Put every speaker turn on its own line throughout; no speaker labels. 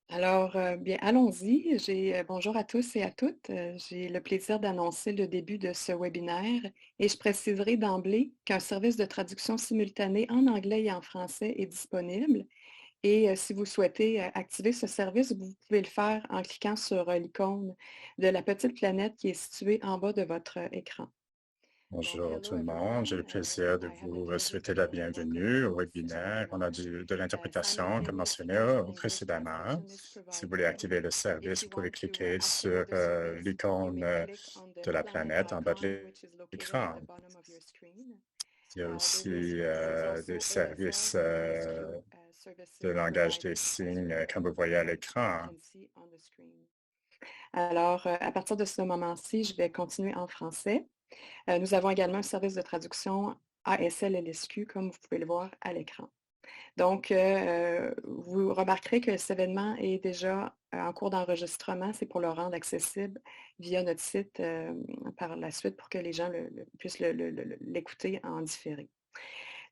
Alors, bien, allons-y. Bonjour à tous et à toutes. J'ai le plaisir d'annoncer le début de ce webinaire et je préciserai d'emblée qu'un service de traduction simultanée en anglais et en français est disponible. Et si vous souhaitez activer ce service, vous pouvez le faire en cliquant sur l'icône de la petite planète qui est située en bas de votre écran. Donc,
Bonjour
hello
tout le monde,
everyone.
j'ai le plaisir de
I have the
vous
pleasure
souhaiter
to
la bienvenue au
host this
webinaire. On a
webinar.
de l'interprétation, comme
Simultaneous
mentionné
French-English
précédemment.
translation is
Si vous voulez
provided.
activer le
If
service,
you
vous pouvez
want to
cliquer
activate
sur
the service, you
l'icône
may click on the
de la
planet
planète en bas
icon,
de
which is located at
l'écran.
the bottom of your screen.
Il y a aussi
There's
des
also ASL
services
and LSQ
de
services
langage des
provided as
signes,
well
comme vous voyez à
that you
l'écran.
can see on the screen. Alors, à partir de ce moment-ci, je vais continuer en français. Nous avons également un service de traduction ASL-LSQ, comme vous pouvez le voir à l'écran. Donc, vous remarquerez que cet événement est déjà en cours d'enregistrement. C'est pour le rendre accessible via notre site par la suite pour que les gens puissent l'écouter en différé.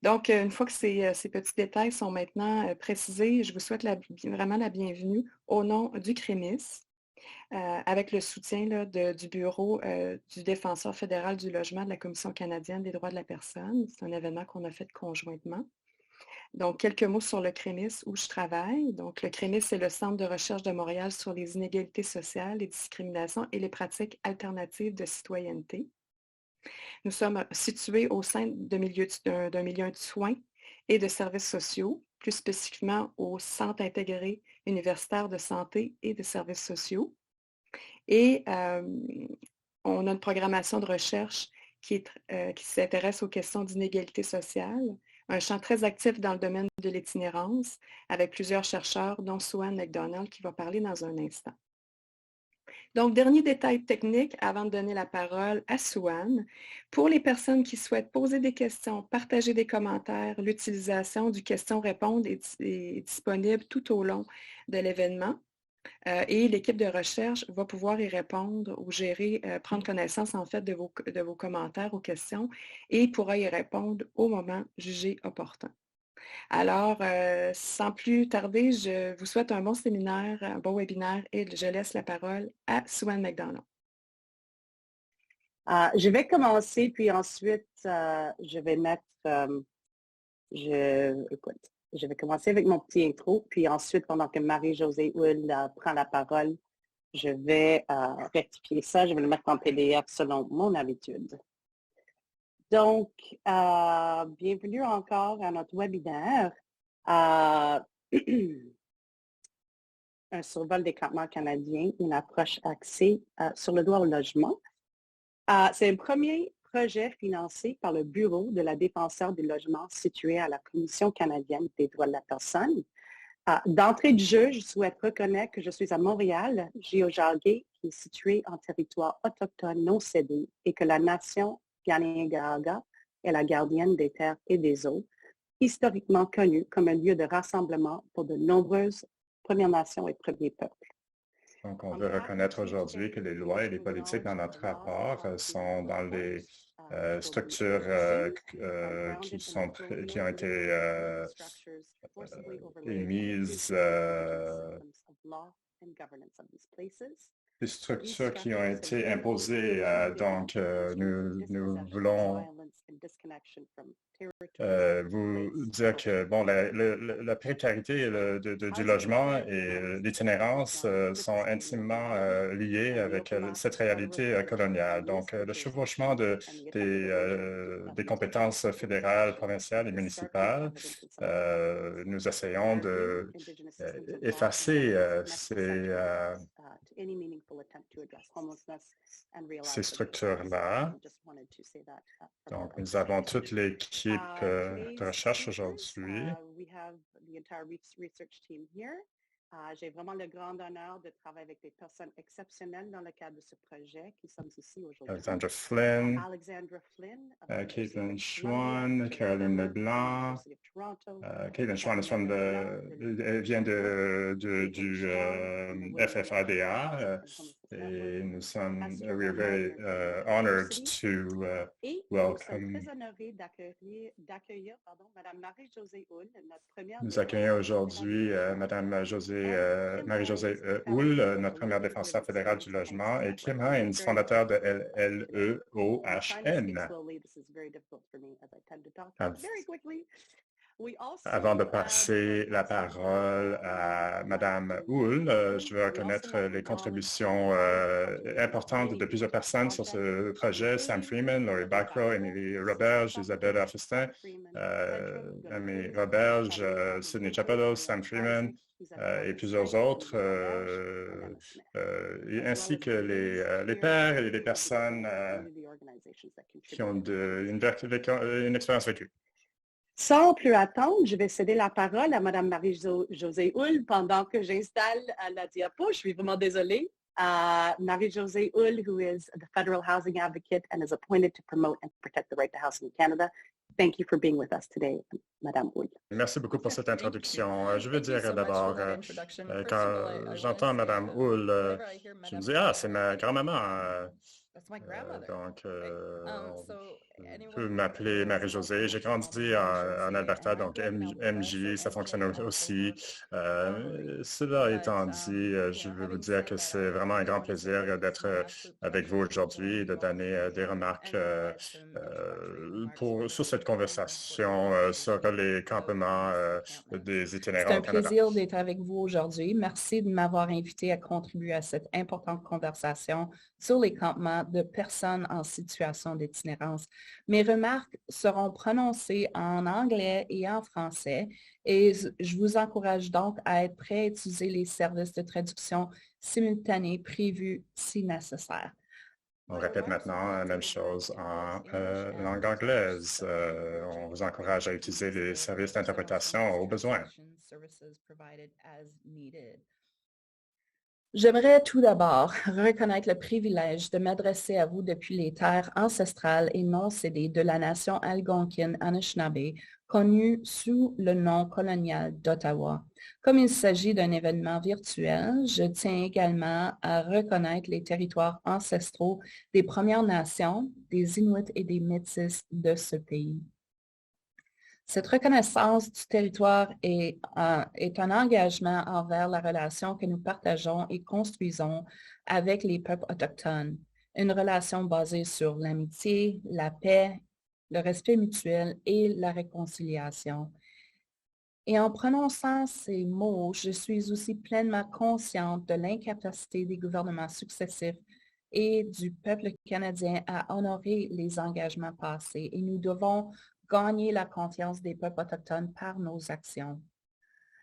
Donc, une fois que ces petits détails sont maintenant précisés, je vous souhaite vraiment la bienvenue au nom du CREMIS, avec le soutien là, du Bureau du défenseur fédéral du logement de la Commission canadienne des droits de la personne. C'est un événement qu'on a fait conjointement. Donc, quelques mots sur le CREMIS où je travaille. Donc, le CREMIS, c'est le Centre de recherche de Montréal sur les inégalités sociales, les discriminations et les pratiques alternatives de citoyenneté. Nous sommes situés au sein d'un milieu de soins et de services sociaux, plus spécifiquement au Centre intégré universitaire de santé et de services sociaux. Et on a une programmation de recherche qui s'intéresse aux questions d'inégalité sociale, un champ très actif dans le domaine de l'itinérance, avec plusieurs chercheurs, dont Sue-Ann McDonald, qui va parler dans un instant. Donc, dernier détail technique avant de donner la parole à Sue-Ann. Pour les personnes qui souhaitent poser des questions, partager des commentaires, l'utilisation du question-répondre est disponible tout au long de l'événement. Et l'équipe de recherche va pouvoir y répondre ou gérer, prendre connaissance en fait de vos commentaires ou questions et pourra y répondre au moment jugé opportun. Alors, sans plus tarder, je vous souhaite un bon séminaire, un bon webinaire et je laisse la parole à Sue-Ann McDonald.
Je vais commencer, puis ensuite, je vais mettre, écoute, je vais commencer avec mon petit intro, puis ensuite, pendant que Marie-Josée Hull prend la parole, je vais rectifier ça, je vais le mettre en PDF selon mon habitude. Donc, bienvenue encore à notre webinaire. Un survol des campements canadiens, une approche axée sur le droit au logement. C'est un premier projet financé par le Bureau de la défenseur du logement situé à la Commission canadienne des droits de la personne. D'entrée de jeu, je souhaite reconnaître que je suis à Montréal, Géojagé, qui est situé en territoire autochtone non cédé, et que la nation Kanien'kehá:ka est la gardienne des terres et des eaux, historiquement connue comme un lieu de rassemblement pour de nombreuses Premières Nations et premiers peuples.
Donc, on veut reconnaître aujourd'hui que les lois et les politiques dans notre rapport sont dans les structures qui ont été émises, des structures qui ont été imposées. Donc, nous voulons vous dire que bon, la précarité du logement et l'itinérance sont intimement liés avec cette réalité coloniale. Donc, le chevauchement des compétences fédérales, provinciales et municipales, nous essayons d'effacer ces structures-là. Donc, nous avons toute l'équipe de recherche aujourd'hui.
J'ai vraiment le grand honneur de travailler avec des personnes exceptionnelles dans le cadre de ce projet qui sont ici aujourd'hui.
Alexandra Flynn,
Alexandra Flynn,
Caitlin Chouan, Caroline Leblanc. Caitlin Chouan vient du FFADA Et nous sommes we are very honored to
Et
welcome.
nous sommes très honorés d'accueillir Mme Marie-Josée Houle, notre première
Nous accueillons aujourd'hui Mme Marie-Josée Houle, notre première défenseur fédérale du logement, et Kim Hines, fondateur de LLEOHN. Avant de passer la parole à Mme Houle, je veux reconnaître les contributions importantes de plusieurs personnes sur ce projet. Sam Freeman, Laurie Backrow, Émilie Roberge, Isabelle Festin, Amy Roberge, Sidney Chapados, Sam Freeman et plusieurs autres, ainsi que les pairs et les personnes qui ont une expérience vécue.
Sans plus attendre, je vais céder la parole à Mme Marie-Josée Houle pendant que j'installe la diapo. Je suis vraiment désolée. Marie-Josée Houle, who is the federal housing advocate and is appointed to promote and protect the right to housing in Canada. Thank you for being with us today, Mme Houle.
Merci beaucoup pour cette introduction. Je veux dire d'abord, quand j'entends Mme Houle, je me dis, ah, c'est ma grand-maman. Donc, on peut m'appeler Marie-Josée. J'ai grandi en Alberta, donc MJ, ça fonctionne aussi. Cela étant dit, je veux vous dire que c'est vraiment un grand plaisir d'être avec vous aujourd'hui et de donner des remarques sur cette conversation sur les campements des itinérants au Canada.
C'est un plaisir d'être avec vous aujourd'hui. Merci de m'avoir invité à contribuer à cette importante conversation sur les campements de personnes en situation d'itinérance. Mes remarques seront prononcées en anglais et en français et je vous encourage donc à être prêt à utiliser les services de traduction simultanée prévus si nécessaire.
On répète maintenant la même chose en langue anglaise. On vous encourage à utiliser les services d'interprétation au besoin.
J'aimerais tout d'abord reconnaître le privilège de m'adresser à vous depuis les terres ancestrales et non cédées de la nation algonquine Anishinaabe, connue sous le nom colonial d'Ottawa. Comme il s'agit d'un événement virtuel, je tiens également à reconnaître les territoires ancestraux des Premières Nations, des Inuits et des Métis de ce pays. Cette reconnaissance du territoire est un engagement envers la relation que nous partageons et construisons avec les peuples autochtones, une relation basée sur l'amitié, la paix, le respect mutuel et la réconciliation. Et en prononçant ces mots, je suis aussi pleinement consciente de l'incapacité des gouvernements successifs et du peuple canadien à honorer les engagements passés et nous devons gagner la confiance des peuples autochtones par nos actions.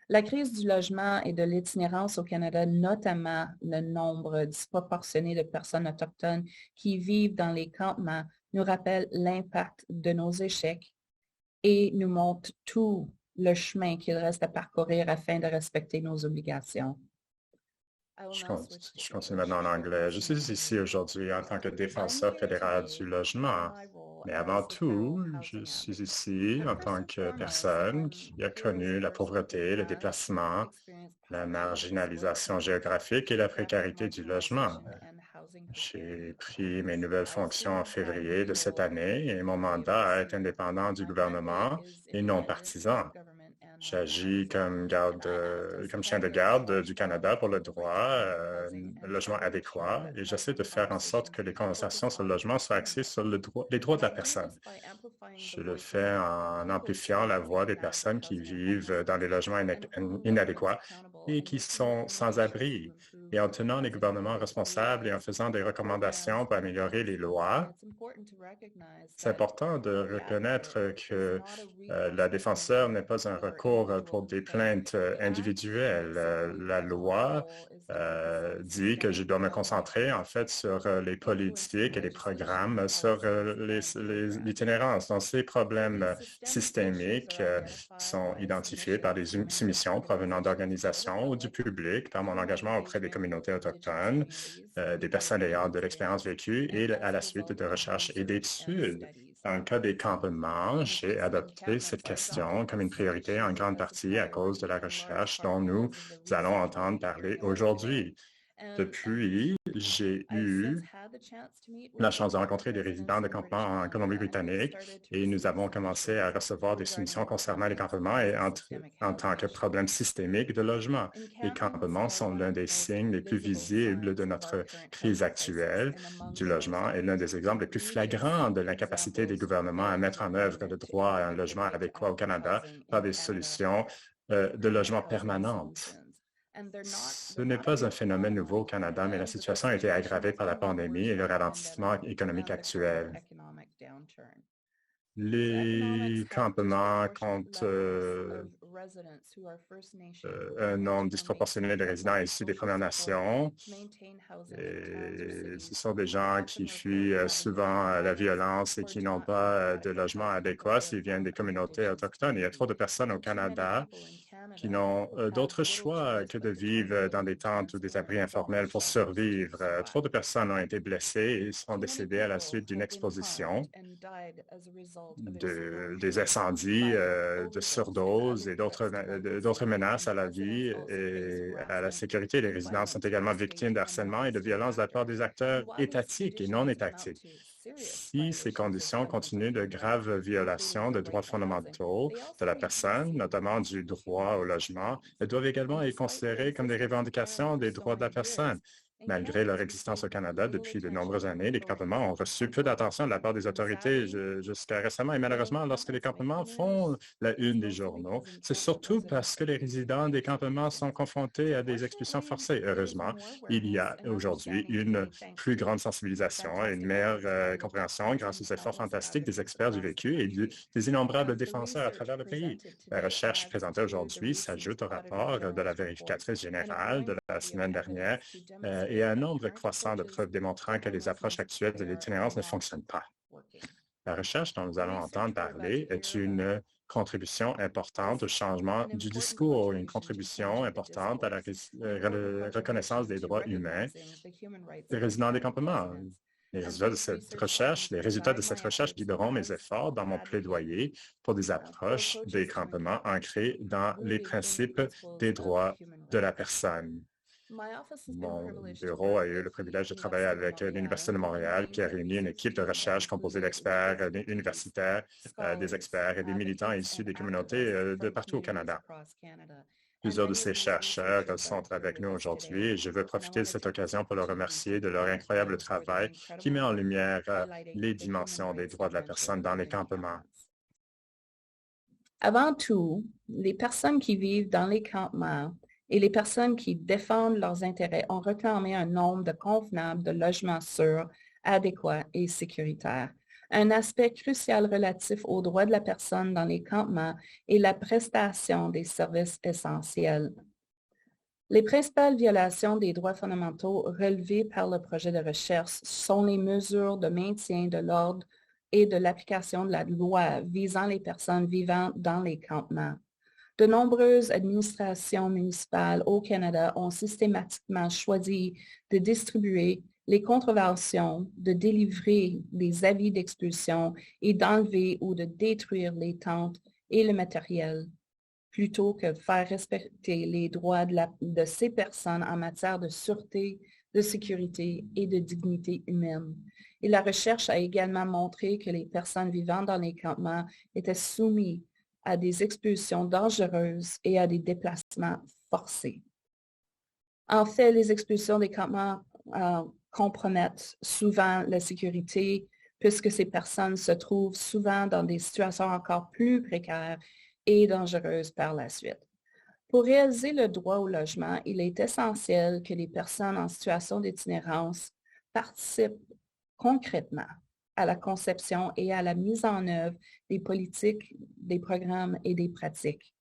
La crise du logement et de l'itinérance au Canada, notamment le nombre disproportionné de personnes autochtones qui vivent dans les campements, nous rappelle l'impact de nos échecs et nous montre tout le chemin qu'il reste à parcourir afin de respecter nos obligations.
Je continue maintenant en anglais. Je suis ici aujourd'hui en tant que défenseur fédéral du logement. Mais avant tout, je suis ici en tant que personne qui a connu la pauvreté, le déplacement, la marginalisation géographique et la précarité du logement. J'ai pris mes nouvelles fonctions en février de cette année et mon mandat est indépendant du gouvernement et non partisan. J'agis comme chien de garde du Canada pour le droit, logement adéquat, et j'essaie de faire en sorte que les conversations sur le logement soient axées sur les droits de la personne. Je le fais en amplifiant la voix des personnes qui vivent dans les logements inadéquats et qui sont sans abri, et en tenant les gouvernements responsables et en faisant des recommandations pour améliorer les lois. C'est important de reconnaître que la défenseur n'est pas un recours pour des plaintes individuelles. La loi dit que je dois me concentrer en fait sur les politiques et les programmes sur l'itinérance. Donc, ces problèmes systémiques sont identifiés par des soumissions provenant d'organisations ou du public, par mon engagement auprès des communautés autochtones, des personnes ayant de l'expérience vécue et à la suite de recherches et d'études. Dans le cas des campements, j'ai adopté cette question comme une priorité en grande partie à cause de la recherche dont nous allons entendre parler aujourd'hui. Depuis, j'ai eu la chance de rencontrer des résidents de campements en Colombie-Britannique et nous avons commencé à recevoir des soumissions concernant les campements et en tant que problème systémique de logement. Les campements sont l'un des signes les plus visibles de notre crise actuelle du logement et l'un des exemples les plus flagrants de l'incapacité des gouvernements à mettre en œuvre le droit à un logement adéquat au Canada par des solutions de logement permanentes. Ce n'est pas un phénomène nouveau au Canada, mais la situation a été aggravée par la pandémie et le ralentissement économique actuel. Les campements comptent un nombre disproportionné de résidents issus des Premières Nations. Et ce sont des gens qui fuient souvent la violence et qui n'ont pas de logement adéquat s'ils viennent des communautés autochtones. Il y a trop de personnes au Canada qui n'ont d'autre choix que de vivre dans des tentes ou des abris informels pour survivre. Trop de personnes ont été blessées et sont décédées à la suite d'une exposition, des incendies, de surdoses et d'autres menaces à la vie et à la sécurité. Les résidents sont également victimes d'harcèlement et de violence de la part des acteurs étatiques et non étatiques. Si ces conditions continuent de graves violations de droits fondamentaux de la personne, notamment du droit au logement, elles doivent également être considérées comme des revendications des droits de la personne. Malgré leur existence au Canada depuis de nombreuses années, les campements ont reçu peu d'attention de la part des autorités jusqu'à récemment. Et malheureusement, lorsque les campements font la une des journaux, c'est surtout parce que les résidents des campements sont confrontés à des expulsions forcées. Heureusement, il y a aujourd'hui une plus grande sensibilisation et une meilleure compréhension grâce aux efforts fantastiques des experts du vécu et des innombrables défenseurs à travers le pays. La recherche présentée aujourd'hui s'ajoute au rapport de la vérificatrice générale de la semaine dernière et un nombre croissant de preuves démontrant que les approches actuelles de l'itinérance ne fonctionnent pas. La recherche dont nous allons entendre parler est une contribution importante au changement du discours, une contribution importante à la reconnaissance des droits humains des résidents des campements. Les résultats de cette recherche guideront mes efforts dans mon plaidoyer pour des approches des campements ancrées dans les principes des droits de la personne. Mon bureau a eu le privilège de travailler avec l'Université de Montréal, qui a réuni une équipe de recherche composée d'experts universitaires, des experts et des militants issus des communautés de partout au Canada. Plusieurs de ces chercheurs sont avec nous aujourd'hui et je veux profiter de cette occasion pour leur remercier de leur incroyable travail qui met en lumière les dimensions des droits de la personne dans les campements.
Avant tout, les personnes qui vivent dans les campements et les personnes qui défendent leurs intérêts ont réclamé un nombre convenable de logements sûrs, adéquats et sécuritaires. Un aspect crucial relatif aux droits de la personne dans les campements est la prestation des services essentiels. Les principales violations des droits fondamentaux relevées par le projet de recherche sont les mesures de maintien de l'ordre et de l'application de la loi visant les personnes vivant dans les campements. De nombreuses administrations municipales au Canada ont systématiquement choisi de distribuer les contraventions, de délivrer des avis d'expulsion et d'enlever ou de détruire les tentes et le matériel, plutôt que de faire respecter les droits de ces personnes en matière de sûreté, de sécurité et de dignité humaine. Et la recherche a également montré que les personnes vivant dans les campements étaient soumises à des expulsions dangereuses et à des déplacements forcés. En fait, les expulsions des campements compromettent souvent la sécurité puisque ces personnes se trouvent souvent dans des situations encore plus précaires et dangereuses par la suite. Pour réaliser le droit au logement, il est essentiel que les personnes en situation d'itinérance participent concrètement à la conception et à la mise en œuvre des politiques, des programmes et des pratiques.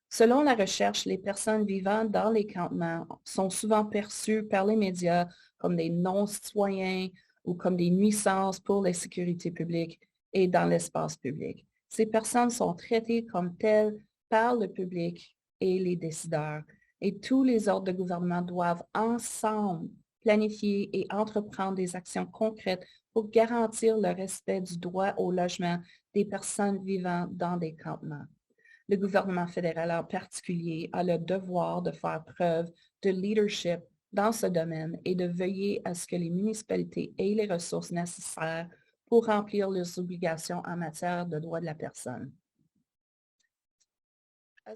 Selon la recherche, les personnes vivant dans les campements sont souvent perçues par les médias comme des non-citoyens ou comme des nuisances pour la sécurité publique et dans l'espace public. Ces personnes sont traitées comme telles par le public et les décideurs. Et tous les ordres de gouvernement doivent ensemble planifier et entreprendre des actions concrètes pour garantir le respect du droit au logement des personnes vivant dans des campements. Le gouvernement fédéral en particulier a le devoir de faire preuve de leadership dans ce domaine et de veiller à ce que les municipalités aient les ressources nécessaires pour remplir leurs obligations en matière de droits de la personne.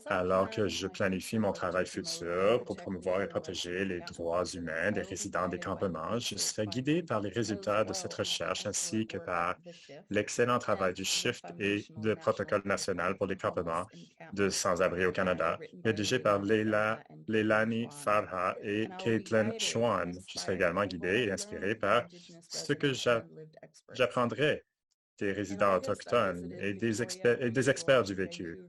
Alors que je planifie mon travail futur pour promouvoir et protéger les droits humains des résidents des campements, je serai guidé par les résultats de cette recherche ainsi que par l'excellent travail du SHIFT et du Protocole national pour les campements de sans-abri au Canada, rédigé par Leilani Farha et Caitlin Schwann. Je serai également guidé et inspiré par ce que j'apprendrai des résidents autochtones et des experts du vécu.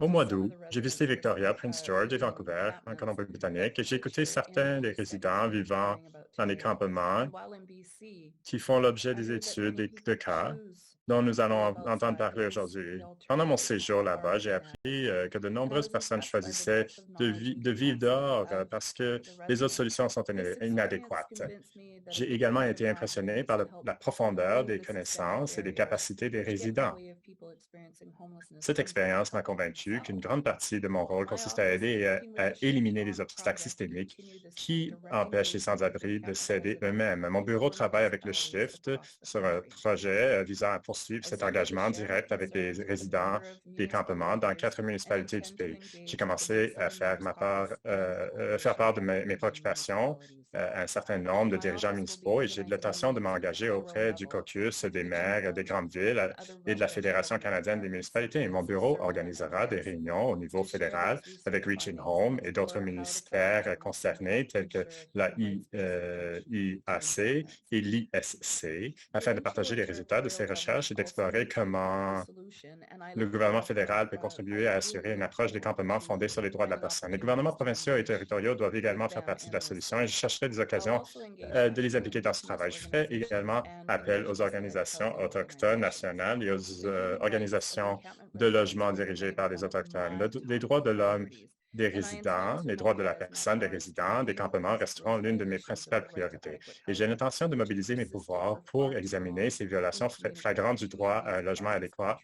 Au mois d'août, j'ai visité Victoria, Prince George et Vancouver, en Colombie-Britannique, et j'ai écouté certains des résidents vivant dans les campements qui font l'objet des études de cas dont nous allons entendre parler aujourd'hui. Pendant mon séjour là-bas, j'ai appris que de nombreuses personnes choisissaient de vivre dehors parce que les autres solutions sont inadéquates. J'ai également été impressionné par la profondeur des connaissances et des capacités des résidents. Cette expérience m'a convaincu qu'une grande partie de mon rôle consiste à aider à éliminer les obstacles systémiques qui empêchent les sans-abri de s'aider eux-mêmes. Mon bureau travaille avec le SHIFT sur un projet visant à poursuivre cet engagement direct avec les résidents des campements dans 4 municipalités du pays. J'ai commencé à faire part de mes préoccupations à un certain nombre de dirigeants municipaux et j'ai de l'intention de m'engager auprès du caucus des maires des grandes villes et de la Fédération canadienne des municipalités. Et mon bureau organisera des réunions au niveau fédéral avec Reaching Home et d'autres ministères concernés tels que la IAC et l'ISC afin de partager les résultats de ces recherches et d'explorer comment le gouvernement fédéral peut contribuer à assurer une approche des campements fondée sur les droits de la personne. Les gouvernements provinciaux et territoriaux doivent également faire partie de la solution et je chercherai des occasions de les impliquer dans ce travail. Je ferai également appel aux organisations autochtones nationales et aux organisations de logement dirigées par les Autochtones. Les droits de l'homme des résidents, les droits de la personne des résidents des campements resteront l'une de mes principales priorités. Et j'ai l'intention de mobiliser mes pouvoirs pour examiner ces violations flagrantes du droit à un logement adéquat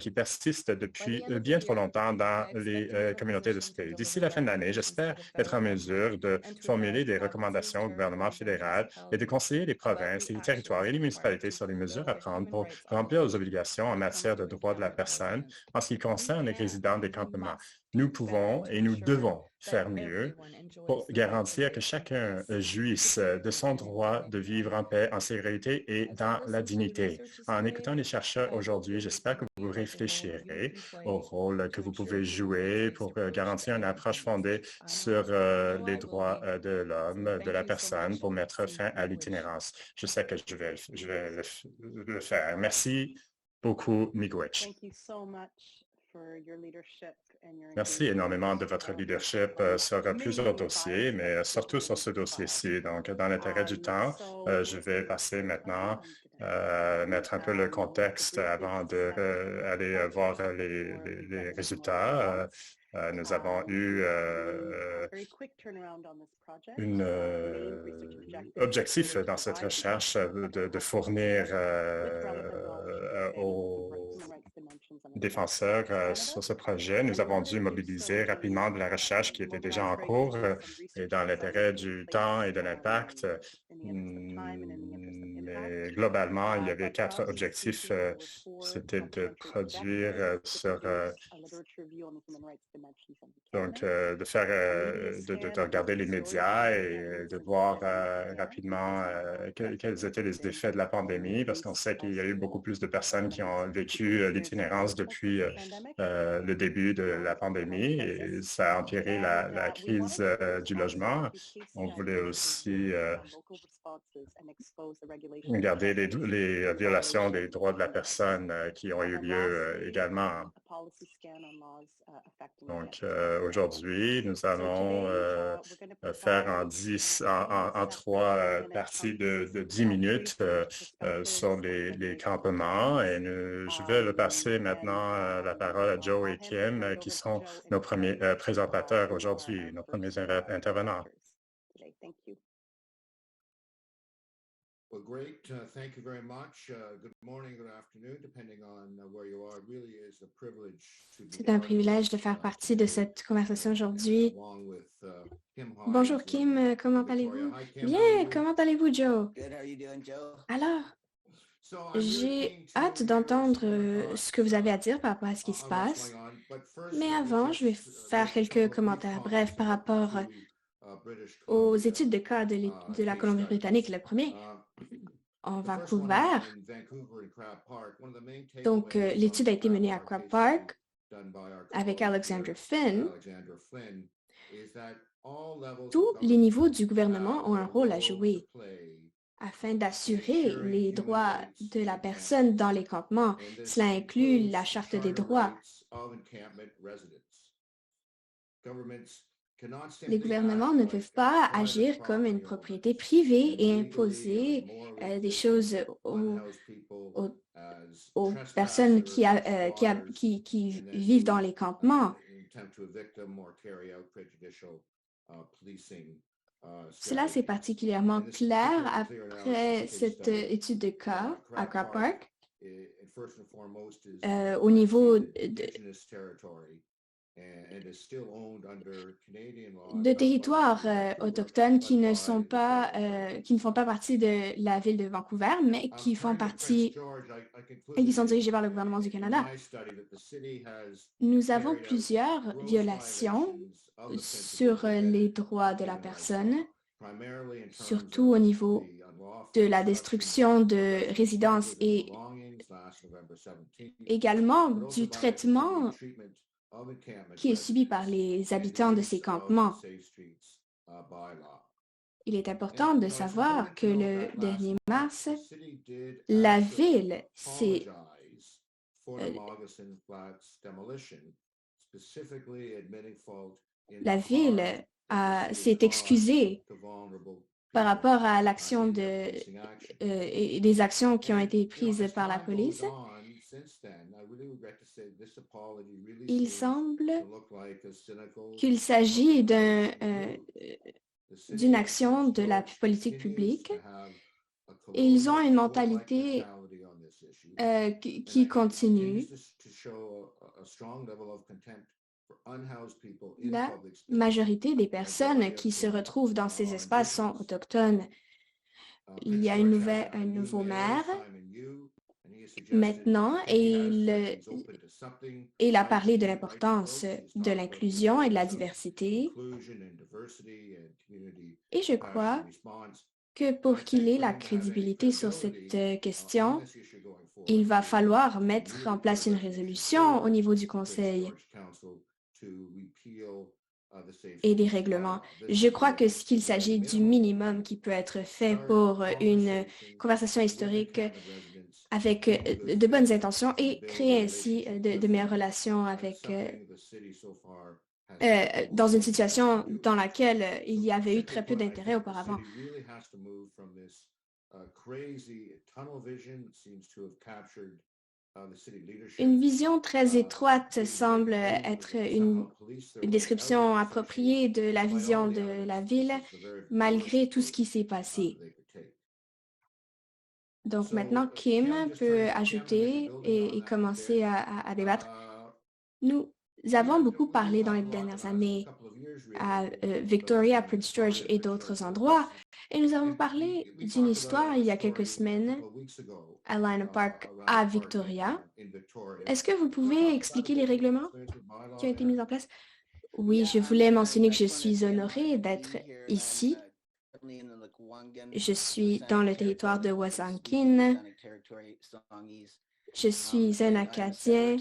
qui persistent depuis bien trop longtemps dans les communautés de ce pays. D'ici la fin de l'année, j'espère être en mesure de formuler des recommandations au gouvernement fédéral et de conseiller les provinces, les territoires et les municipalités sur les mesures à prendre pour remplir leurs obligations en matière de droits de la personne en ce qui concerne les résidents des campements. Nous pouvons et nous devons faire mieux pour garantir que chacun jouisse de son droit de vivre en paix, en sécurité et dans la dignité. En écoutant les chercheurs aujourd'hui, j'espère que vous réfléchirez au rôle que vous pouvez jouer pour garantir une approche fondée sur les droits de l'homme, de la personne, pour mettre fin à l'itinérance. Je sais que je vais le faire. Merci beaucoup, Miigwech. Merci énormément de votre leadership sur plusieurs dossiers, mais surtout sur ce dossier-ci. Donc, dans l'intérêt du temps, je vais passer maintenant mettre un peu le contexte avant d'aller voir les résultats. Nous avons eu un objectif dans cette recherche de fournir aux défenseurs sur ce projet. Nous avons dû mobiliser rapidement de la recherche qui était déjà en cours et dans l'intérêt du temps et de l'impact. Mais globalement, il y avait 4 objectifs. C'était de produire de regarder les médias et de voir rapidement quels étaient les effets de la pandémie, parce qu'on sait qu'il y a eu beaucoup plus de personnes qui ont vécu l'itinérance depuis le début de la pandémie et ça a empiré la crise du logement. On voulait aussi regarder les violations des droits de la personne qui ont eu lieu également. Donc, aujourd'hui, nous allons faire en 3 parties de 10 minutes sur les campements et je vais le passer maintenant la parole à Joe et Kim qui sont nos premiers présentateurs aujourd'hui, nos premiers intervenants.
Well, great. Thank you very much. Good morning, good afternoon, depending on where you are. It really is a privilege to be
C'est un
part of
privilège de
this,
faire partie de cette conversation aujourd'hui.
along with Kim
Bonjour
Hines
Kim,
and
comment
Victoria.
allez-vous?
Hi, Kim. How are
Bien,
you?
comment allez-vous Joe?
Good. How are you doing, Joe?
Alors,
So I'm really
j'ai
keen to
hâte
hear
d'entendre
some
ce que vous avez à dire par rapport à ce qui se
on what's
passe.
going on. But first,
Mais
let me
avant, je vais
just
faire
make a couple
quelques
of brief
commentaires brefs par
comments
rapport
about two British
aux
Columbia
études de cas de la
case
Colombie-Britannique.
studies.
Le premier en
The first one
Vancouver.
in Vancouver and Crab Park. One of the main
Donc,
takeaways
l'étude a
from
été menée à
Crab
Crab
Park
Park
case done by our
avec
colleague
Alexander
here,
Flynn.
Alexandra Flynn, is that all levels
Tous
of
les niveaux
government
du gouvernement
have
ont un
a
rôle à
role to
jouer
play
afin
in
d'assurer
ensuring
les
human
droits
rights
de la
in
personne dans
encampments.
les campements.
And this
Cela inclut
includes
la
the
Charte des
charter
droits.
rights of encampment residents. Governments cannot
Les
simply
gouvernements
act
ne
like
peuvent pas
private
agir comme une
property
propriété
owners
privée
and
et
legally
imposer
or morally
des
discipline
choses aux,
unhoused people
aux-
as
aux personnes qui,
trespassers, squatters,
qui
and then
vivent dans
to
les campements.
attempt to evict them or carry out prejudicial policing
Cela, c'est
strategies.
particulièrement
And this
clair
particularly clear now
après
in this case
cette
study.
étude de cas à
Crab
Crab
Park,
Park.
first and foremost, is
Au niveau
Indigenous territory and is still owned under Canadian law,
de
not by
territoires
Vancouver,
autochtones qui
but
ne
by
sont
the
pas,
federal government.
qui ne font pas partie de la ville de Vancouver, mais qui font
Kind of Prince
partie
George, I
et qui
concluded
sont dirigés par le
in
gouvernement du Canada.
my study that the city has
Nous avons
carried out
plusieurs
gross
violations
violations of the
sur
principles
les
embedded
droits
in
de la
human rights
personne,
law, primarily in terms
surtout au
of
niveau
the unlawful
de la
destruction
destruction
of
de
residents'
résidences
property and
et
belongings last November 17th,
également
but also
du
by the
traitement
continued treatment of encampment
qui est subi par
residents
les
and
habitants de
use
ces
of the
campements.
Safe Streets bylaw.
Il est
And,
important de
it's
savoir
important
que
to note
le
that last
dernier
March,
mars,
the city did
la
actually
ville s'est
apologize for the Moccasin Flats demolition, specifically admitting fault in
la
the
ville
harm that the city
s'est
caused
excusée
to vulnerable
par
people
rapport à l'action
in their policing action.
et des actions qui ont
And,
été
you know,
prises
as
par la
time goes
police.
on, since then, I really regret to say this apology really
Il
seems
semble
to look like a cynical
qu'il s'agit
approximation move. The city
d'une
of
action de la
George
politique
continues
publique.
to have a
Et ils ont
colonial
une
court-like
mentalité
mentality on this issue.
qui
And it
continue.
continues to show a strong level of contempt for unhoused people in
La
public spaces.
majorité des
The
personnes
majority of
qui se
whom
retrouvent dans ces
are
espaces sont
indigenous.
autochtones. Il y a
Prince
un
George has a new
nouveau
mayor,
maire
Simon Yu, and he has suggested
maintenant
that he
et
has said he's open to something
il a
like
parlé de
the United
l'importance
Vote. He's
de
talked about the
l'inclusion et de la
importance of
diversité.
inclusion and diversity and community
Et je crois
compassion response.
que
And I
pour qu'il
think
ait
for
la
him to have any
crédibilité sur
credibility
cette
on
question,
this issue going forward,
il va
he
falloir
needs to
mettre
really
en
put a
place une
resolution
résolution au
forward
niveau du
to Prince
Conseil
George Council to repeal the Safe
et des
Streets
règlements.
bylaw. This
Je
is
crois que
the
qu'il
very
s'agit du
minimum
minimum qui peut être fait pour une conversation
with
historique
encampment residents
avec
in good
de bonnes
faith
intentions
and
et
build
créer
a
ainsi
relationship
de
with
meilleures
them,
relations avec
something the city so far has
dans une
almost
situation
failed to do.
dans laquelle il y avait eu
Simply
très peu
put, I
d'intérêt
think the
auparavant.
city really has to move from this crazy tunnel vision that seems to have captured the city leadership.
Une vision très étroite
being
semble
able
être
to
une
somehow police their way out
description
of this
appropriée
issue,
de la
despite all
vision
the
de la
evidence.
ville,
This is the very
malgré
worst
tout ce qui s'est
approach
passé.
they could take.
Donc
So,
maintenant, Kim
Kim, just
peut
turning to Kim,
ajouter
maybe building on
et
that a
commencer
bit.
à débattre.
Uh,
Nous avons beaucoup
we've
parlé dans les
talked a lot
dernières
the last
années
couple of years,
à
really, about
Victoria,
this
Prince George
story of
et
Prince
d'autres
George
endroits, et nous avons
And
parlé
we
d'une
talked
histoire
about
il y
a
a quelques
story a
semaines
couple of weeks ago
à Liner Park
around
à
the park
Victoria.
in Victoria.
Est-ce que vous
Do you want to
pouvez
talk about a
expliquer
bit
les
of your
règlements
experience with bylaw
qui ont été
there?
mis en place? Oui, je voulais mentionner que je suis honorée d'être ici. Je suis dans le territoire de Wasankin. Je suis un Acadien.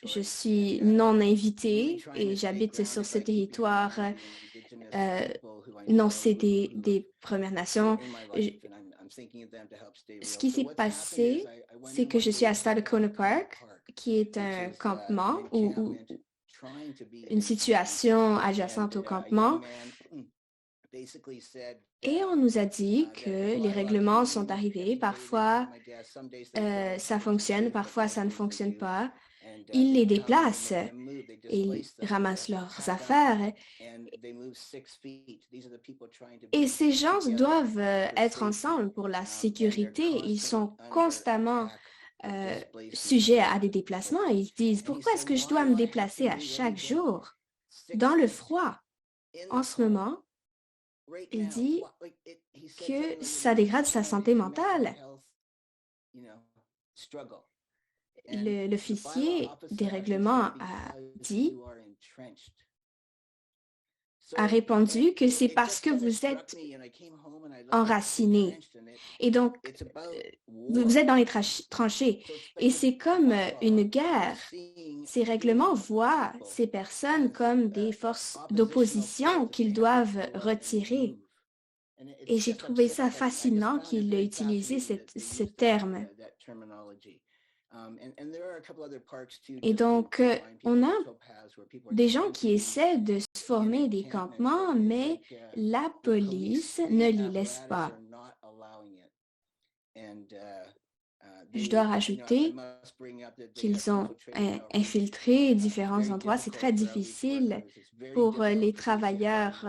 Je suis non invité et j'habite sur ce territoire non cédé des Premières Nations. Ce qui s'est passé, c'est que je suis à Stadacona Park, qui est un campement ou une situation adjacente au campement. Et on nous a dit que les règlements sont arrivés. Parfois, ça fonctionne, parfois, ça ne fonctionne pas. Ils les déplacent, ils ramassent leurs affaires. Et ces gens doivent être ensemble pour la sécurité. Ils sont constamment sujets à des déplacements. Ils disent, pourquoi est-ce que je dois me déplacer à chaque jour dans le froid? En ce moment, il dit que ça dégrade sa santé mentale. L'officier des règlements a répondu que c'est parce que vous êtes enraciné. Et donc, vous êtes dans les tranchées. Et c'est comme une guerre. Ces règlements voient ces personnes comme des forces d'opposition qu'ils doivent retirer. Et j'ai trouvé ça fascinant qu'il ait utilisé ce terme. Et donc, on a des gens qui essaient de se former des campements, mais la police ne les laisse pas. Je dois rajouter qu'ils ont infiltré différents endroits. C'est très difficile pour les travailleurs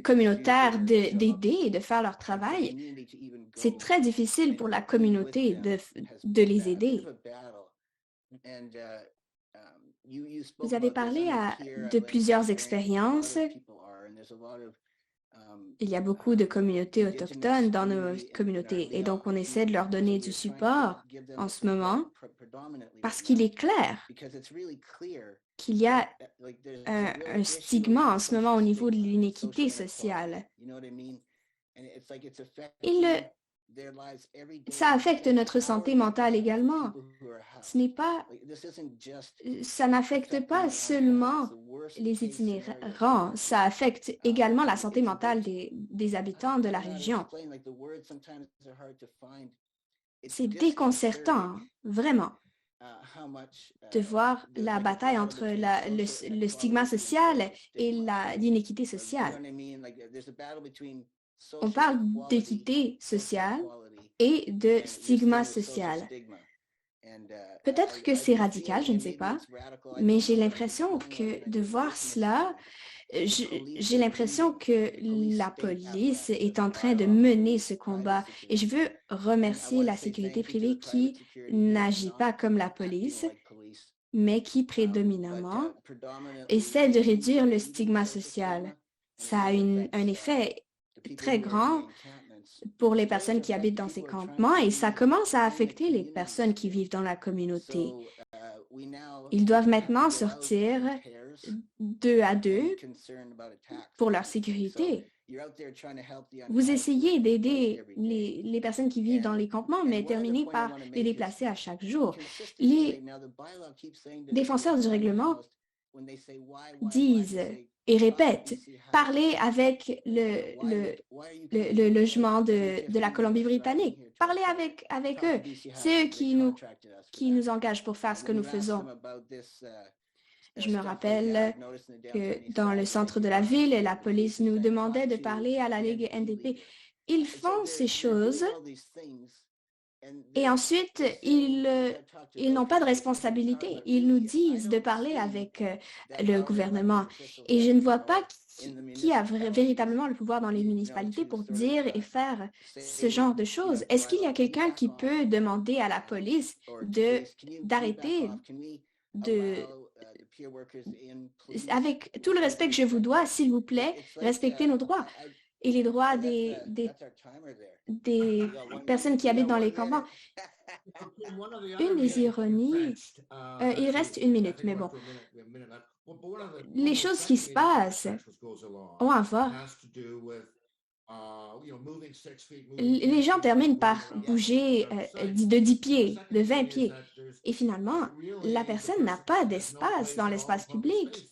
communautaires d'aider et de faire leur travail. C'est très difficile pour la communauté de les aider. Vous avez parlé de plusieurs expériences. Il y a beaucoup de communautés autochtones dans nos communautés et donc on essaie de leur donner du support en ce moment parce qu'il est clair qu'il y a un stigma en ce moment au niveau de l'inéquité sociale. Ça affecte notre santé mentale également. Ça n'affecte pas seulement les itinérants, ça affecte également la santé mentale des habitants de la région. C'est déconcertant, vraiment, de voir la bataille entre le stigma social et l'inéquité sociale. On parle d'équité sociale et de stigma social. Peut-être que c'est radical, je ne sais pas, mais j'ai l'impression que de voir cela, j'ai l'impression que la police est en train de mener ce combat et je veux remercier la sécurité privée qui n'agit pas comme la police, mais qui prédominamment essaie de réduire le stigma social. Ça a un effet très grand pour les personnes qui habitent dans ces campements et ça commence à affecter les personnes qui vivent dans la communauté. Ils doivent maintenant sortir 2 à 2 pour leur sécurité. Vous essayez d'aider les personnes qui vivent dans les campements, mais terminez par les déplacer à chaque jour. Les défenseurs du règlement disent et répètent, parlez avec le logement de la Colombie-Britannique. Parlez avec eux. C'est eux qui nous engagent pour faire ce que nous faisons. Je me rappelle que dans le centre de la ville, la police nous demandait de parler à la Ligue NDP. Ils font ces choses et ensuite, ils n'ont pas de responsabilité. Ils nous disent de parler avec le gouvernement. Et je ne vois pas qui a véritablement le pouvoir dans les municipalités pour dire et faire ce genre de choses. Est-ce qu'il y a quelqu'un qui peut demander à la police d'arrêter avec tout le respect que je vous dois, s'il vous plaît, respectez nos droits et les droits des personnes qui habitent dans les campements. Une des ironies, il reste 1 minute, mais bon, les choses qui se passent ont à voir. Les gens terminent par bouger de 10 pieds, de 20 pieds. Et finalement, la personne n'a pas d'espace dans l'espace public.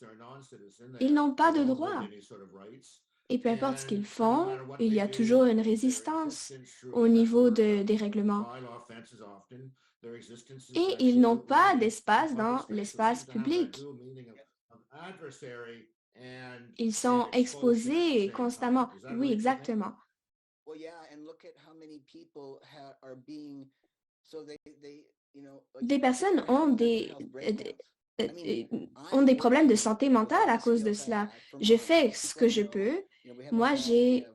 Ils n'ont pas de droits. Et peu importe ce qu'ils font, il y a toujours une résistance au niveau des règlements. Et ils n'ont pas d'espace dans l'espace public. Ils sont exposés constamment. Oui, exactement. des personnes ont des problèmes de santé mentale à cause de cela. Je fais ce que je peux. Moi, j'ai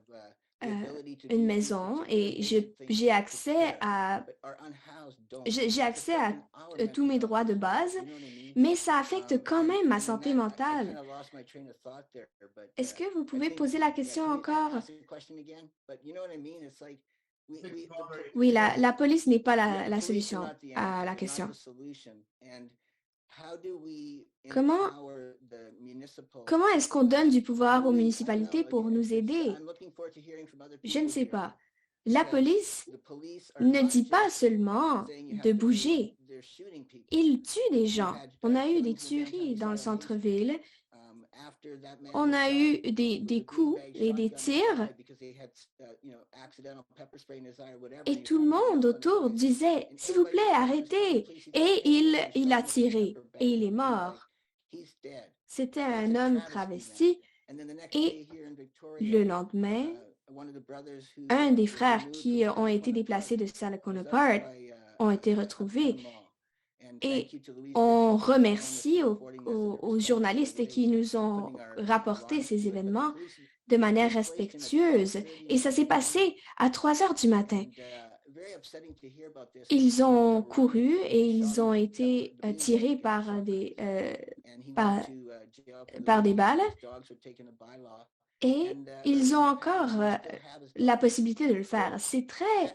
une maison et j'ai accès à tous mes droits de base, mais ça affecte quand même ma santé mentale. Est-ce que vous pouvez poser la question encore? Oui, la police n'est pas la solution à la question. Comment est-ce qu'on donne du pouvoir aux municipalités pour nous aider? Je ne sais pas. La police ne dit pas seulement de bouger. Ils tuent des gens. On a eu des tueries dans le centre-ville. On a eu des coups et des tirs. Et tout le monde autour disait, « S'il vous plaît, arrêtez !» Et il a tiré et il est mort. C'était un homme travesti. Et le lendemain, un des frères qui ont été déplacés de Salacona Park ont été retrouvés. Et on remercie aux journalistes qui nous ont rapporté ces événements de manière respectueuse. Et ça s'est passé à 3 heures du matin. Ils ont couru et ils ont été tirés par des balles. Et ils ont encore la possibilité de le faire. C'est très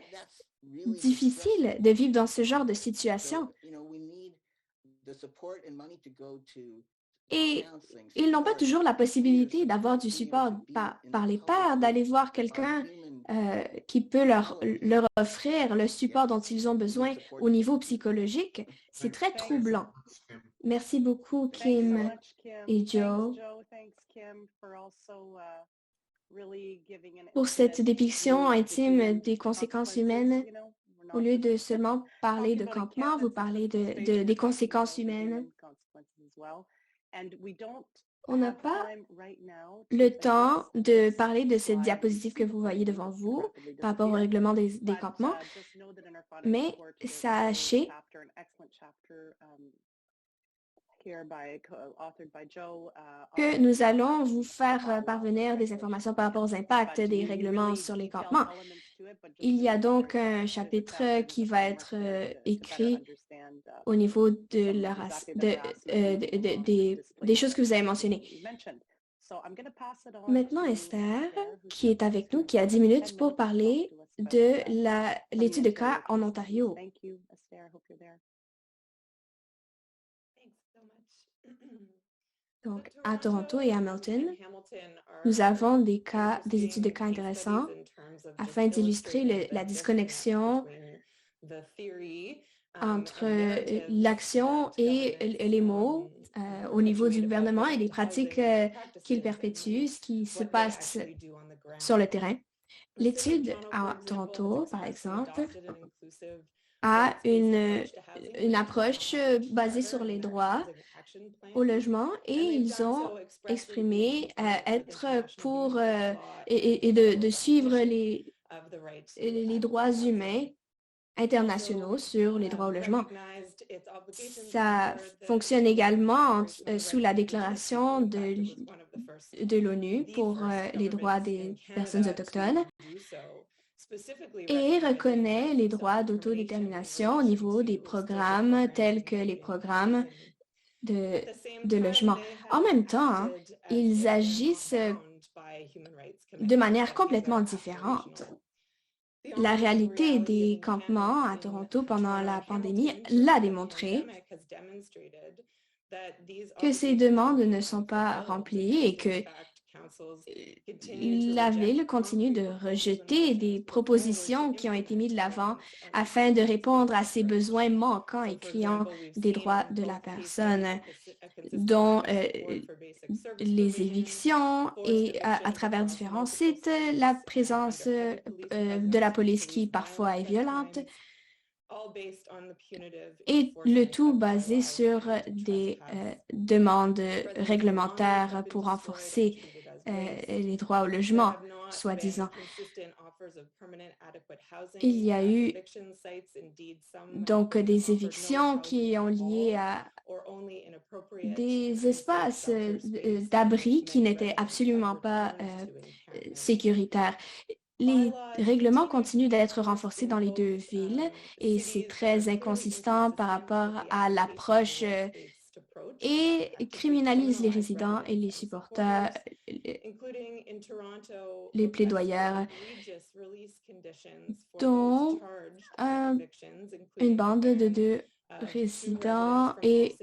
difficile de vivre dans ce genre de situation. Et ils n'ont pas toujours la possibilité d'avoir du support par les pairs, d'aller voir quelqu'un qui peut leur offrir le support dont ils ont besoin au niveau psychologique. C'est très troublant. Merci beaucoup, Kim et Joe, pour cette dépiction intime des conséquences humaines. Au lieu de seulement parler de campement, vous parlez des conséquences humaines. On n'a pas le temps de parler de cette diapositive que vous voyez devant vous par rapport au règlement des campements, mais sachez que nous allons vous faire parvenir des informations par rapport aux impacts des règlements sur les campements. Il y a donc un chapitre qui va être écrit au niveau de des choses que vous avez mentionnées. Maintenant, Esther, qui est avec nous, qui a 10 minutes pour parler de l'étude de cas en Ontario. Donc, à Toronto et à Hamilton, nous avons des études de cas intéressants afin d'illustrer la disconnexion entre l'action et les mots au niveau du gouvernement et les pratiques qu'il perpétue, ce qui se passe sur le terrain. L'étude à Toronto, par exemple, a une approche basée sur les droits au logement et ils ont exprimé être pour et de suivre les droits humains internationaux sur les droits au logement. Ça fonctionne également sous la déclaration de l'ONU pour les droits des personnes autochtones et reconnaît les droits d'autodétermination au niveau des programmes tels que les programmes de logement. En même temps, ils agissent de manière complètement différente. La réalité des campements à Toronto pendant la pandémie l'a démontré que ces demandes ne sont pas remplies et que la Ville continue de rejeter des propositions qui ont été mises de l'avant afin de répondre à ces besoins manquants et criants des droits de la personne, dont les évictions et à travers différents sites, la présence de la police qui parfois est violente, et le tout basé sur des demandes réglementaires pour renforcer les droits au logement, soi-disant. Il y a eu donc des évictions qui ont lié à des espaces d'abri qui n'étaient absolument pas sécuritaires. Les règlements continuent d'être renforcés dans les deux villes et c'est très inconsistant par rapport à l'approche et criminalise les résidents et les supporters, les plaidoyeurs, dont une bande de 2 résidents et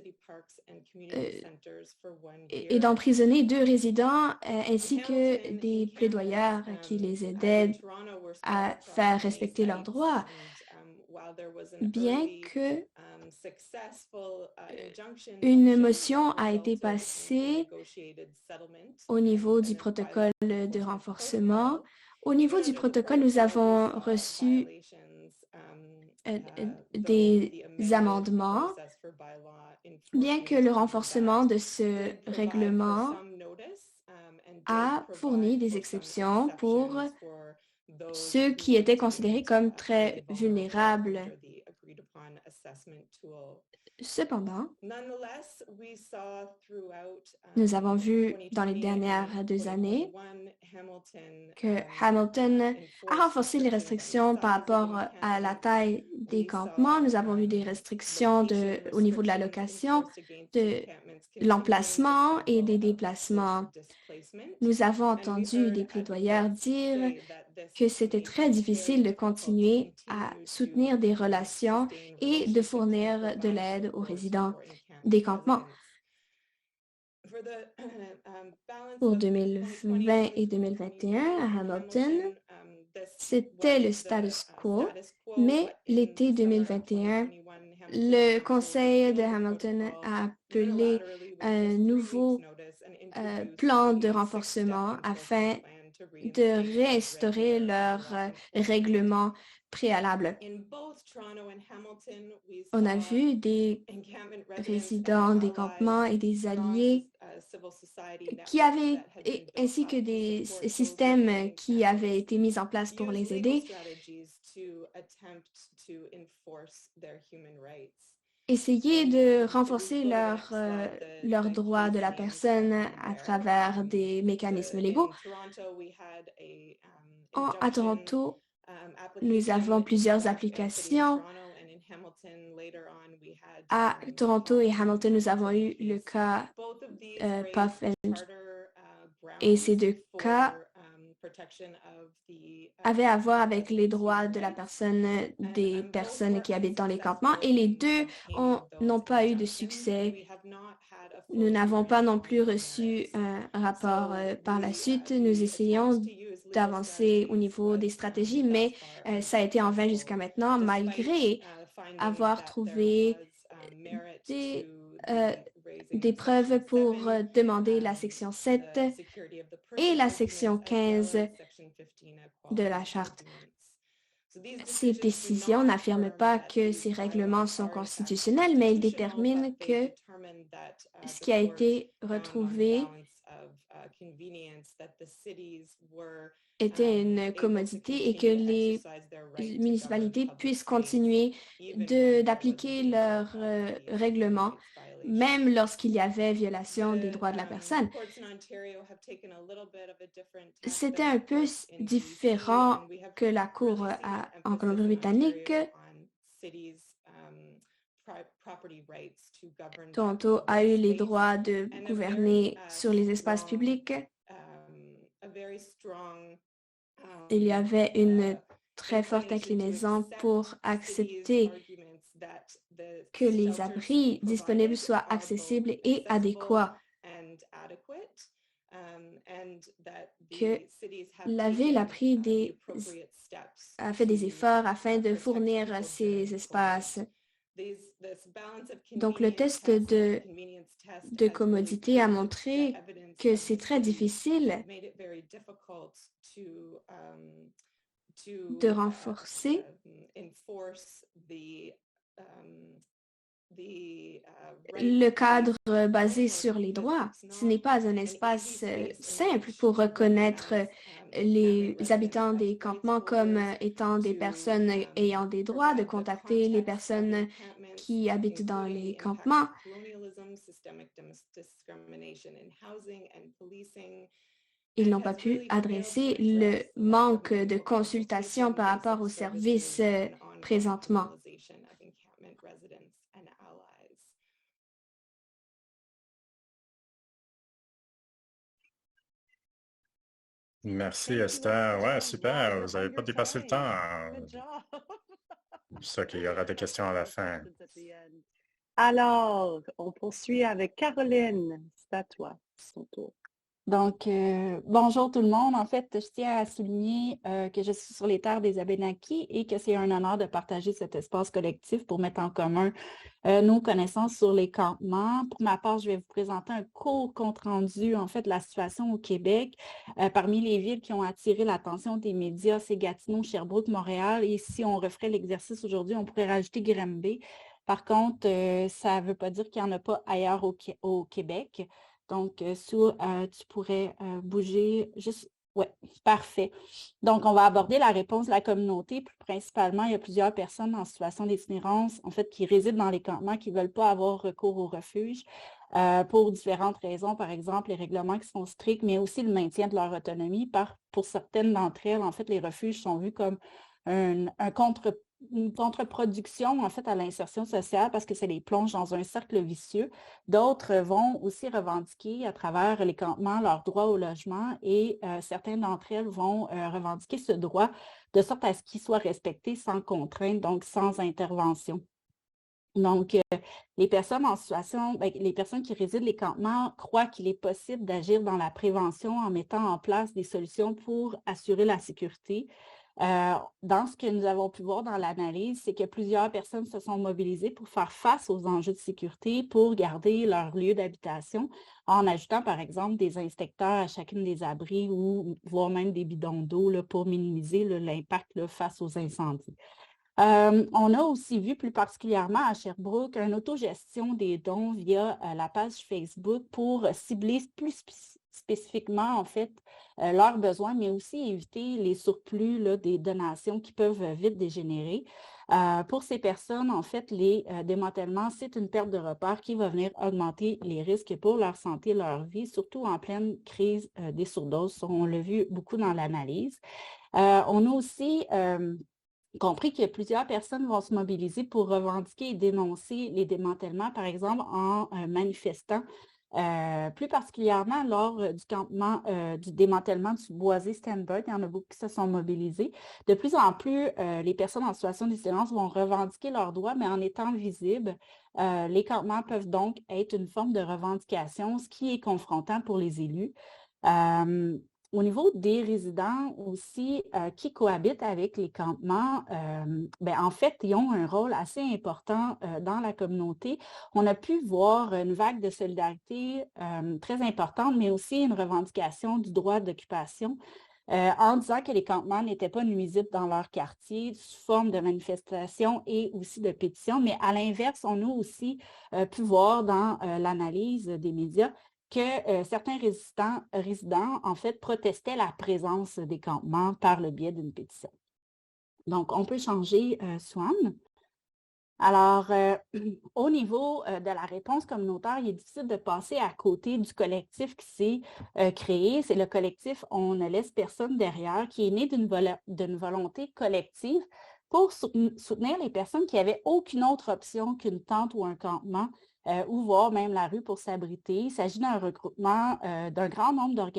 d'emprisonner 2 résidents ainsi que des plaidoyeurs qui les aidaient à faire respecter leurs droits. Bien que une motion a été passée au niveau du protocole de renforcement, au niveau du protocole, nous avons reçu des amendements, bien que le renforcement de ce règlement a fourni des exceptions pour ceux qui étaient considérés comme très vulnérables. Cependant, nous avons vu dans les dernières 2 années que Hamilton a renforcé les restrictions par rapport à la taille des campements. Nous avons vu des restrictions au niveau de la location, de l'emplacement et des déplacements. Nous avons entendu des plaidoyeurs dire que c'était très difficile de continuer à soutenir des relations et de fournir de l'aide aux résidents des campements. Pour 2020 et 2021, à Hamilton, c'était le status quo, mais l'été 2021, le conseil de Hamilton a appelé un nouveau plan de renforcement afin de réinstaurer leur règlement préalable. On a vu des résidents des campements et des alliés ainsi que des systèmes qui avaient été mis en place pour les aider, essayer de renforcer leurs droits de la personne à travers des mécanismes légaux. À Toronto, nous avons plusieurs applications. À Toronto et Hamilton, nous avons eu le cas Puff et ces 2 cas avaient à voir avec les droits de la personne, des personnes qui habitent dans les campements, et les 2 n'ont pas eu de succès. Nous n'avons pas non plus reçu un rapport par la suite. Nous essayons d'avancer au niveau des stratégies, mais ça a été en vain jusqu'à maintenant, malgré avoir trouvé des preuves pour demander la section 7 et la section 15 de la Charte. Ces décisions n'affirment pas que ces règlements sont constitutionnels, mais ils déterminent que ce qui a été retrouvé était une commodité et que les municipalités puissent continuer d'appliquer leurs règlements, même lorsqu'il y avait violation des droits de la personne. C'était un peu différent que la Cour en Colombie-Britannique. Toronto a eu les droits de gouverner sur les espaces publics. Il y avait une très forte inclinaison pour accepter que les abris disponibles soient accessibles et adéquats, que la ville a fait des efforts afin de fournir ces espaces. Donc, le test de commodité a montré que c'est très difficile de renforcer le cadre basé sur les droits. Ce n'est pas un espace simple pour reconnaître les habitants des campements comme étant des personnes ayant des droits, de contacter les personnes qui habitent dans les campements. Ils n'ont pas pu adresser le manque de consultation par rapport aux services présentement.
Merci, Esther. Ouais, super. Vous n'avez pas dépassé le temps. C'est ça qu'il y aura des questions à la fin.
Alors, on poursuit avec Caroline. C'est à toi, son tour.
Donc, bonjour tout le monde. En fait, je tiens à souligner que je suis sur les terres des Abénaquis et que c'est un honneur de partager cet espace collectif pour mettre en commun nos connaissances sur les campements. Pour ma part, je vais vous présenter un court compte-rendu, en fait, de la situation au Québec. Parmi les villes qui ont attiré l'attention des médias, c'est Gatineau, Sherbrooke, Montréal. Et si on referait l'exercice aujourd'hui, on pourrait rajouter Granby. Par contre, ça ne veut pas dire qu'il n'y en a pas ailleurs au Québec. Donc, tu pourrais bouger juste. Oui, parfait. Donc, on va aborder la réponse de la communauté. Plus principalement, il y a plusieurs personnes en situation d'itinérance, en fait, qui résident dans les campements, qui ne veulent pas avoir recours au refuge pour différentes raisons. Par exemple, les règlements qui sont stricts, mais aussi le maintien de leur autonomie. Pour certaines d'entre elles, en fait, les refuges sont vus comme une contre-production, en fait, à l'insertion sociale parce que ça les plonge dans un cercle vicieux. D'autres vont aussi revendiquer à travers les campements leur droit au logement et certaines d'entre elles vont revendiquer ce droit de sorte à ce qu'il soit respecté sans contrainte, donc sans intervention. Donc, les personnes en situation, les personnes qui résident les campements croient qu'il est possible d'agir dans la prévention en mettant en place des solutions pour assurer la sécurité. Dans ce que nous avons pu voir dans l'analyse, c'est que plusieurs personnes se sont mobilisées pour faire face aux enjeux de sécurité, pour garder leur lieu d'habitation, en ajoutant par exemple des inspecteurs à chacune des abris ou voire même des bidons d'eau pour minimiser l'impact face aux incendies. On a aussi vu plus particulièrement à Sherbrooke une autogestion des dons via la page Facebook pour cibler plus spécifiquement en fait leurs besoins, mais aussi éviter les surplus des donations qui peuvent vite dégénérer. Pour ces personnes, en fait, les démantèlements, c'est une perte de repères qui va venir augmenter les risques pour leur santé et leur vie, surtout en pleine crise des surdoses. On l'a vu beaucoup dans l'analyse. On a aussi compris que plusieurs personnes vont se mobiliser pour revendiquer et dénoncer les démantèlements, par exemple en manifestant, plus particulièrement lors du campement du démantèlement du boisé Stanbird. Il y en a beaucoup qui se sont mobilisés. De plus en plus, les personnes en situation d'itinérance vont revendiquer leurs droits, mais en étant visibles. Les campements peuvent donc être une forme de revendication, ce qui est confrontant pour les élus. Au niveau des résidents aussi qui cohabitent avec les campements, en fait, ils ont un rôle assez important dans la communauté. On a pu voir une vague de solidarité très importante, mais aussi une revendication du droit d'occupation en disant que les campements n'étaient pas nuisibles dans leur quartier sous forme de manifestations et aussi de pétitions. Mais à l'inverse, on a aussi pu voir dans l'analyse des médias que certains résidents, en fait, protestaient la présence des campements par le biais d'une pétition. Donc, on peut changer, Swan. Alors, au niveau de la réponse communautaire, il est difficile de passer à côté du collectif qui s'est créé. C'est le collectif « On ne laisse personne derrière » qui est né d'une volonté collective pour soutenir les personnes qui n'avaient aucune autre option qu'une tente ou un campement ou voire même la rue pour s'abriter. Il s'agit d'un regroupement d'un grand nombre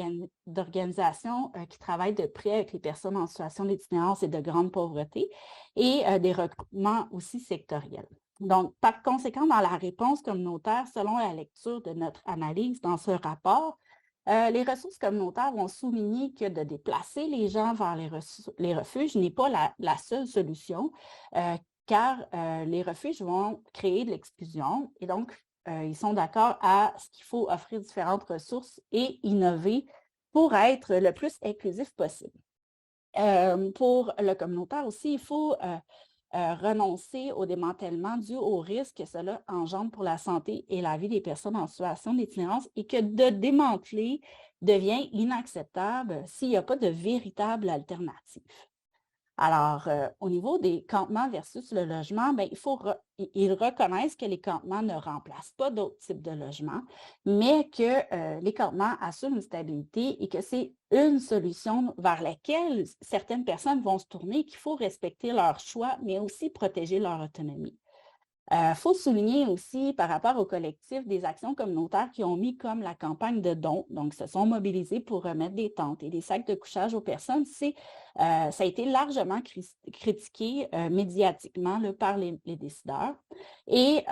d'organisations qui travaillent de près avec les personnes en situation d'itinérance et de grande pauvreté et des regroupements aussi sectoriels. Donc, par conséquent, dans la réponse communautaire, selon la lecture de notre analyse dans ce rapport, les ressources communautaires vont souligner que de déplacer les gens vers les refuges n'est pas la seule solution, car les refuges vont créer de l'exclusion et donc ils sont d'accord à ce qu'il faut offrir différentes ressources et innover pour être le plus inclusif possible. Pour le communautaire aussi, il faut renoncer au démantèlement dû au risque que cela engendre pour la santé et la vie des personnes en situation d'itinérance et que de démanteler devient inacceptable s'il n'y a pas de véritable alternative. Alors, au niveau des campements versus le logement, bien, ils reconnaissent que les campements ne remplacent pas d'autres types de logements, mais que les campements assurent une stabilité et que c'est une solution vers laquelle certaines personnes vont se tourner, qu'il faut respecter leur choix, mais aussi protéger leur autonomie. Faut souligner aussi, par rapport au collectif, des actions communautaires qui ont mis comme la campagne de dons, donc se sont mobilisés pour remettre des tentes et des sacs de couchage aux personnes. Ça a été largement critiqué médiatiquement là, par les décideurs. Et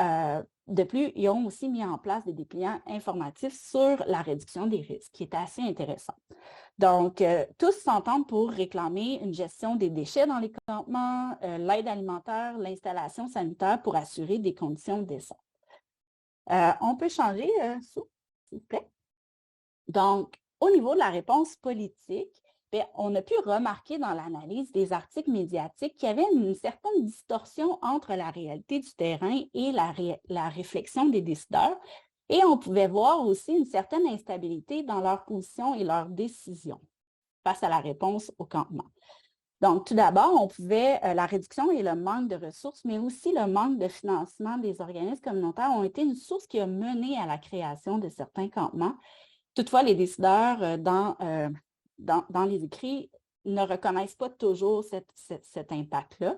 de plus, ils ont aussi mis en place des dépliants informatifs sur la réduction des risques, qui est assez intéressant. Donc, tous s'entendent pour réclamer une gestion des déchets dans les campements, l'aide alimentaire, l'installation sanitaire pour assurer des conditions décentes. On peut changer, s'il vous plaît. Donc, au niveau de la réponse politique, bien, on a pu remarquer dans l'analyse des articles médiatiques qu'il y avait une certaine distorsion entre la réalité du terrain et la réflexion des décideurs. Et on pouvait voir aussi une certaine instabilité dans leur position et leurs décisions face à la réponse au campement. Donc, tout d'abord, on pouvait, la réduction et le manque de ressources, mais aussi le manque de financement des organismes communautaires ont été une source qui a mené à la création de certains campements. Toutefois, les décideurs dans les écrits ne reconnaissent pas toujours cet impact-là.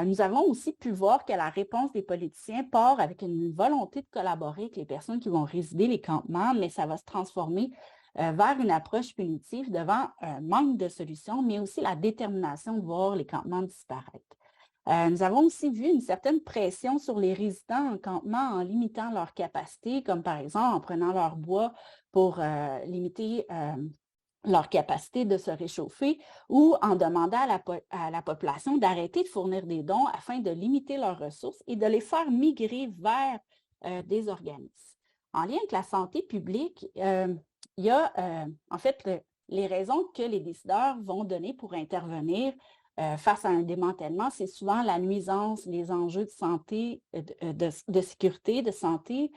Nous avons aussi pu voir que la réponse des politiciens part avec une volonté de collaborer avec les personnes qui vont résider les campements, mais ça va se transformer vers une approche punitive devant un manque de solutions, mais aussi la détermination de voir les campements disparaître. Nous avons aussi vu une certaine pression sur les résidents en campement en limitant leur capacité, comme par exemple en prenant leur bois pour limiter leur capacité de se réchauffer ou en demandant à la population d'arrêter de fournir des dons afin de limiter leurs ressources et de les faire migrer vers des organismes. En lien avec la santé publique, il y a en fait les raisons que les décideurs vont donner pour intervenir face à un démantèlement, c'est souvent la nuisance, les enjeux de santé, de sécurité, de santé,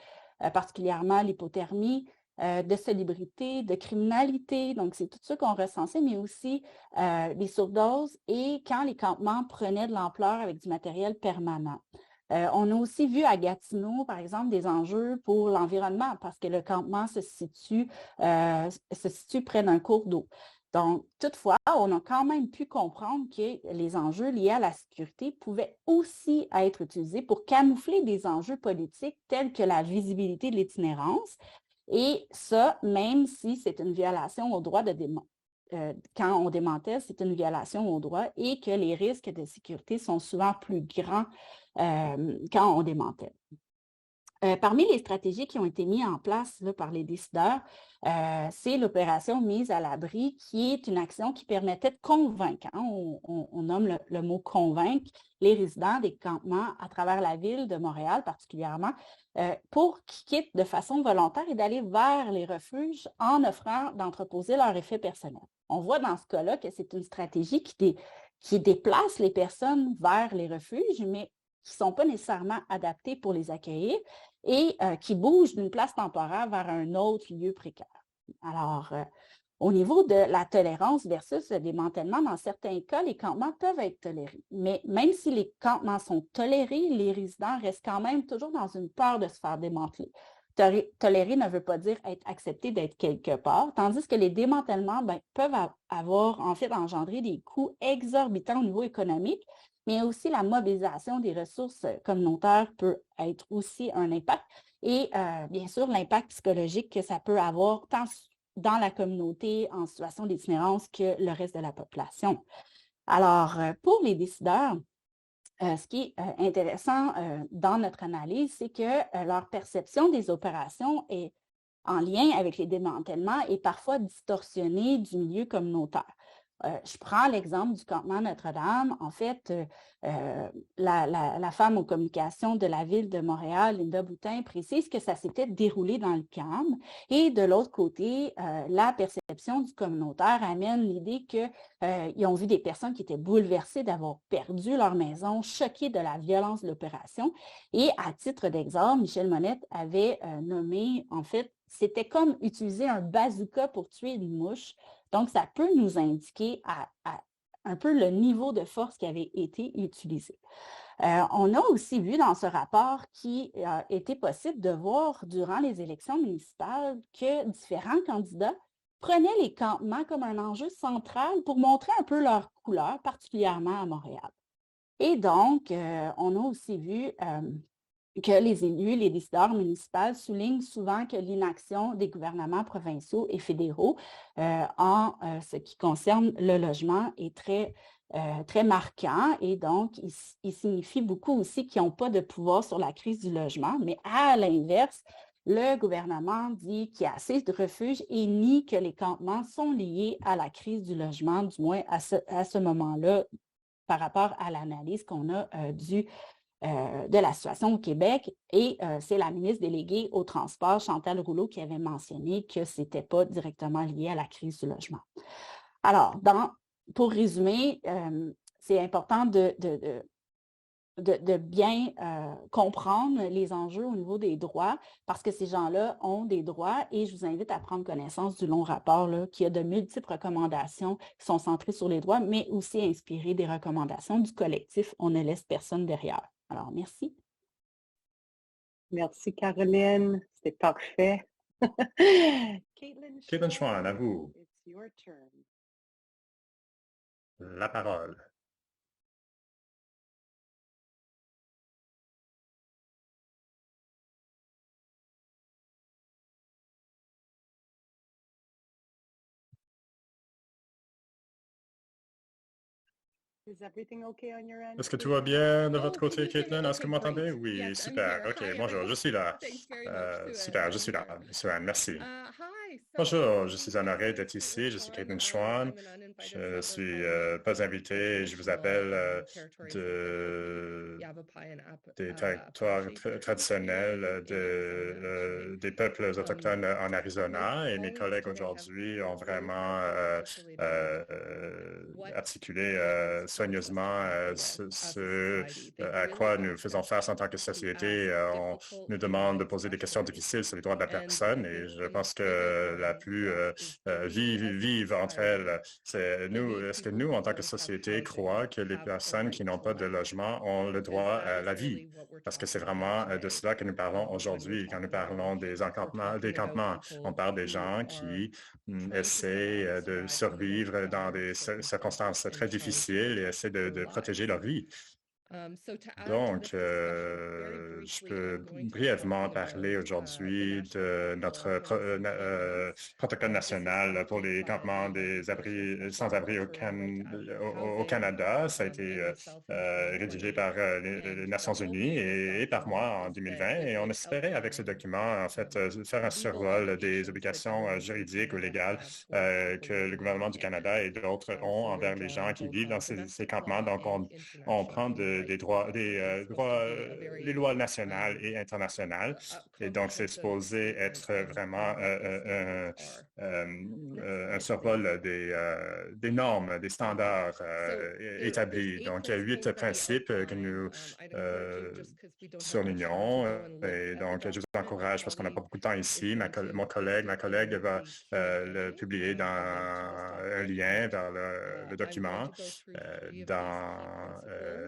particulièrement l'hypothermie, de célébrité, de criminalité. Donc, c'est tout ça qu'on recensait, mais aussi les surdoses et quand les campements prenaient de l'ampleur avec du matériel permanent. On a aussi vu à Gatineau, par exemple, des enjeux pour l'environnement parce que le campement se situe près d'un cours d'eau. Donc, toutefois, on a quand même pu comprendre que les enjeux liés à la sécurité pouvaient aussi être utilisés pour camoufler des enjeux politiques tels que la visibilité de l'itinérance. Et ça, même si c'est une violation au droit de quand on démantèle, c'est une violation au droit et que les risques de sécurité sont souvent plus grands quand on démantèle. Parmi les stratégies qui ont été mises en place là, par les décideurs, c'est l'opération mise à l'abri qui est une action qui permettait de convaincre, hein, on nomme le mot convaincre, les résidents des campements à travers la ville de Montréal particulièrement, pour qu'ils quittent de façon volontaire et d'aller vers les refuges en offrant d'entreposer leur effet personnel. On voit dans ce cas-là que c'est une stratégie qui déplace les personnes vers les refuges, mais qui ne sont pas nécessairement adaptés pour les accueillir et qui bougent d'une place temporaire vers un autre lieu précaire. Alors, au niveau de la tolérance versus le démantèlement, dans certains cas, les campements peuvent être tolérés. Mais même si les campements sont tolérés, les résidents restent quand même toujours dans une peur de se faire démanteler. Tolérer ne veut pas dire être accepté d'être quelque part, tandis que les démantèlements peuvent avoir en fait engendré des coûts exorbitants au niveau économique, mais aussi la mobilisation des ressources communautaires peut être aussi un impact et bien sûr l'impact psychologique que ça peut avoir tant dans la communauté en situation d'itinérance que le reste de la population. Alors, pour les décideurs, ce qui est intéressant dans notre analyse, c'est que leur perception des opérations est en lien avec les démantèlements est parfois distorsionnée du milieu communautaire.
Je prends l'exemple du campement Notre-Dame. En fait, la femme aux communications de la ville de Montréal, Linda Boutin, précise que ça s'était déroulé dans le calme. Et de l'autre côté, la perception du communautaire amène l'idée qu'ils ont vu des personnes qui étaient bouleversées d'avoir perdu leur maison, choquées de la violence de l'opération. Et à titre d'exemple, Michel Monette avait nommé, en fait, c'était comme utiliser un bazooka pour tuer une mouche. Donc, ça peut nous indiquer un peu le niveau de force qui avait été utilisé. On a aussi vu dans ce rapport qu'il était possible de voir durant les élections municipales que différents candidats prenaient les campements comme un enjeu central pour montrer un peu leur couleur, particulièrement à Montréal. Et donc, on a aussi vu que les élus, les décideurs municipaux soulignent souvent que l'inaction des gouvernements provinciaux et fédéraux en ce qui concerne le logement est très marquant et donc il signifie beaucoup aussi qu'ils n'ont pas de pouvoir sur la crise du logement, mais à l'inverse, le gouvernement dit qu'il y a assez de refuges et nie que les campements sont liés à la crise du logement, du moins à ce moment-là, par rapport à l'analyse qu'on a de la situation au Québec. Et c'est la ministre déléguée au transport, Chantal Rouleau, qui avait mentionné que ce n'était pas directement lié à la crise du logement. Alors, pour résumer, c'est important de bien comprendre les enjeux au niveau des droits parce que ces gens-là ont des droits et je vous invite à prendre connaissance du long rapport là, qui a de multiples recommandations qui sont centrées sur les droits, mais aussi inspirées des recommandations du collectif On ne laisse personne derrière. Alors, merci.
Merci, Caroline. C'était parfait.
Caitlin Schwan, à vous. La parole. Est-ce que tout va bien de votre côté, Caitlin? Est-ce que vous m'entendez? Oui, super. OK, bonjour, je suis là. Super, je suis là. Monsieur Anne, merci. Bonjour, je suis honoré d'être ici. Je suis Caitlin Schwan. Je ne suis pas invité. Je vous appelle des territoires traditionnels des peuples autochtones en Arizona. Et mes collègues aujourd'hui ont vraiment articulé soigneusement ce à quoi nous faisons face en tant que société. On nous demande de poser des questions difficiles sur les droits de la personne et je pense que la plus vive entre elles, c'est nous. Est-ce que nous, en tant que société, croyons que les personnes qui n'ont pas de logement ont le droit à la vie? Parce que c'est vraiment de cela que nous parlons aujourd'hui. Quand nous parlons des campements, on parle des gens qui essaient de survivre dans des circonstances très difficiles et essaient de protéger leur vie. Donc, je peux brièvement parler aujourd'hui de notre protocole national pour les campements des sans-abri au Canada. Ça a été rédigé par les Nations unies et par moi en 2020. Et on espérait avec ce document, en fait, faire un survol des obligations juridiques ou légales que le gouvernement du Canada et d'autres ont envers les gens qui vivent dans ces campements. Donc, on prend les lois nationales et internationales. Et donc, c'est supposé être vraiment un survol des normes, des standards établis. Donc, il y a 8 principes que nous surlignons. Et donc, je vous encourage, parce qu'on n'a pas beaucoup de temps ici, ma collègue va le publier dans un lien vers le document, dans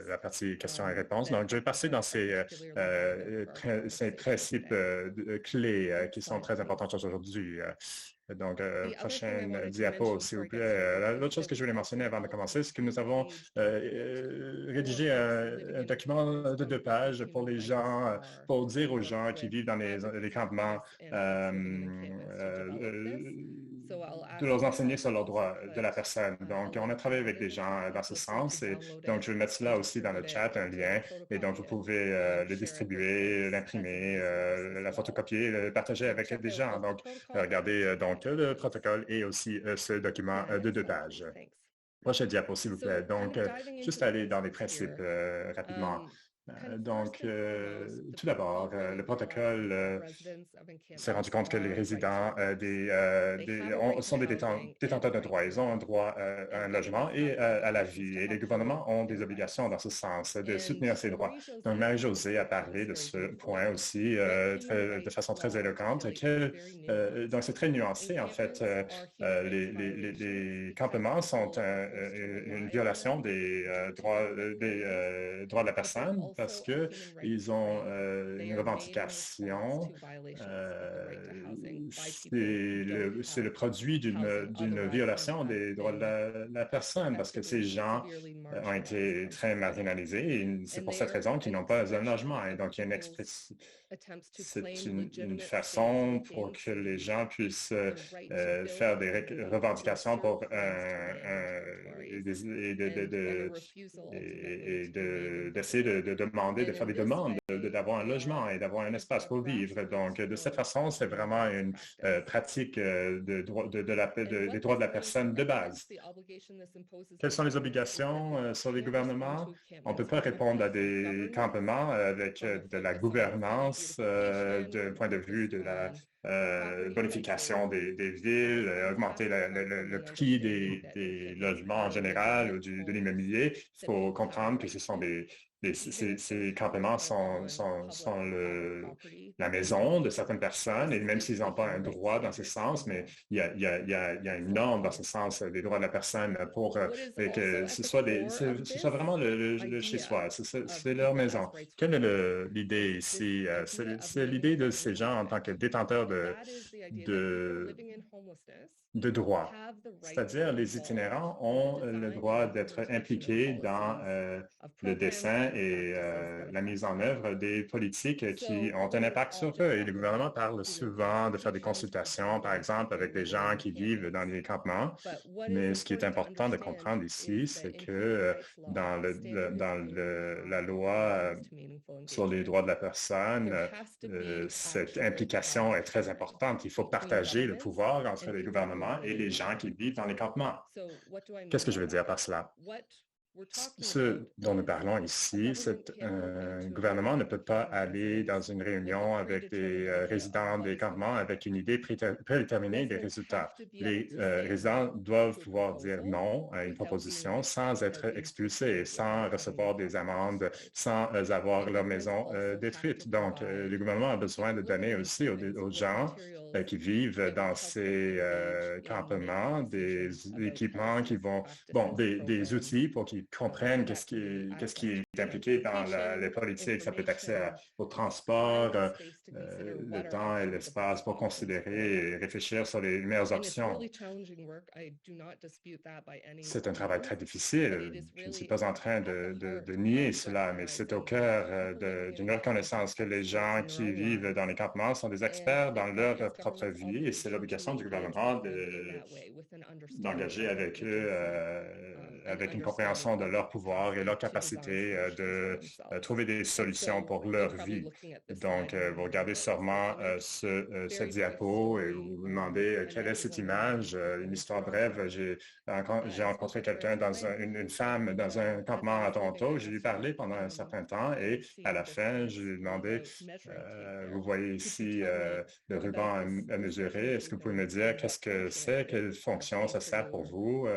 la partie questions et réponses. Donc, je vais passer dans ces principes clés qui sont très importants aujourd'hui. Donc, prochaine diapo, s'il vous plaît. L'autre chose que je voulais mentionner avant de commencer, c'est que nous avons rédigé un document de 2 pages pour les gens, pour dire aux gens qui vivent dans les campements de leur enseigner sur leurs droits de la personne. Donc, on a travaillé avec des gens dans ce sens et donc je vais mettre cela aussi dans le chat, un lien, et donc vous pouvez le distribuer, l'imprimer, la photocopier, le partager avec des gens. Donc, regardez donc le protocole et aussi ce document de 2 pages. Prochaine diapo, s'il vous plaît. Donc, juste aller dans les principes rapidement. Tout d'abord, le protocole s'est rendu compte que les résidents sont des détenteurs de droits. Ils ont un droit à un logement et à la vie. Et les gouvernements ont des obligations dans ce sens, de soutenir ces droits. Donc, Marie-Josée a parlé de ce point aussi de façon très éloquente. Donc, c'est très nuancé, en fait. Les campements sont une violation des droits de la personne parce qu'ils ont une revendication. C'est le produit d'une violation des droits de la personne parce que ces gens ont été très marginalisés et c'est pour cette raison qu'ils n'ont pas un logement. Et donc, il y a c'est une façon pour que les gens puissent faire des revendications pour d'essayer de demander, de faire des demandes, d'avoir un logement et d'avoir un espace pour vivre. Donc, de cette façon, c'est vraiment une pratique des droits de la personne de base. Quelles sont les obligations sur les gouvernements? On ne peut pas répondre à des campements avec de la gouvernance d'un point de vue de la bonification des villes, augmenter le prix des logements en général ou de l'immobilier. Il faut comprendre que ce sont ces campements sont la maison de certaines personnes, et même s'ils n'ont pas un droit dans ce sens, mais il y a une norme dans ce sens des droits de la personne pour que ce soit vraiment le chez-soi, c'est leur maison. Quelle est l'idée ici? C'est l'idée de ces gens en tant que détenteurs de droits. C'est-à-dire, les itinérants ont le droit d'être impliqués dans le dessin et la mise en œuvre des politiques qui ont un impact sur eux. Et le gouvernement parle souvent de faire des consultations, par exemple, avec des gens qui vivent dans les campements. Mais ce qui est important de comprendre ici, c'est que dans la loi sur les droits de la personne, cette implication est très importante. Il faut partager le pouvoir entre les gouvernements et les gens qui vivent dans les campements. Qu'est-ce que je veux dire par cela? Ce dont nous parlons ici, c'est un gouvernement ne peut pas aller dans une réunion avec des résidents des campements avec une idée prédéterminée des résultats. Les résidents doivent pouvoir dire non à une proposition sans être expulsés, sans recevoir des amendes, sans avoir leur maison détruite. Donc, le gouvernement a besoin de donner aussi aux gens qui vivent dans ces campements des équipements qui vont, des outils pour qu'ils comprennent qu'est-ce qui est impliqué dans les politiques. Ça peut être accès au transport, le temps et l'espace pour considérer et réfléchir sur les meilleures options. C'est un travail très difficile. Je ne suis pas en train de nier cela, mais c'est au cœur d'une reconnaissance que les gens qui vivent dans les campements sont des experts dans leur propre vie et c'est l'obligation du gouvernement d'engager avec eux avec une compréhension de leur pouvoir et leur capacité de trouver des solutions pour leur vie. Donc, vous regardez sûrement cette diapo et vous vous demandez quelle est cette image. Une histoire brève, j'ai rencontré quelqu'un, une femme dans un campement à Toronto. Je lui ai parlé pendant un certain temps et à la fin, je lui ai demandé, vous voyez ici le ruban à mesurer. Est-ce que vous pouvez me dire qu'est-ce que c'est, quelle fonction ça sert pour vous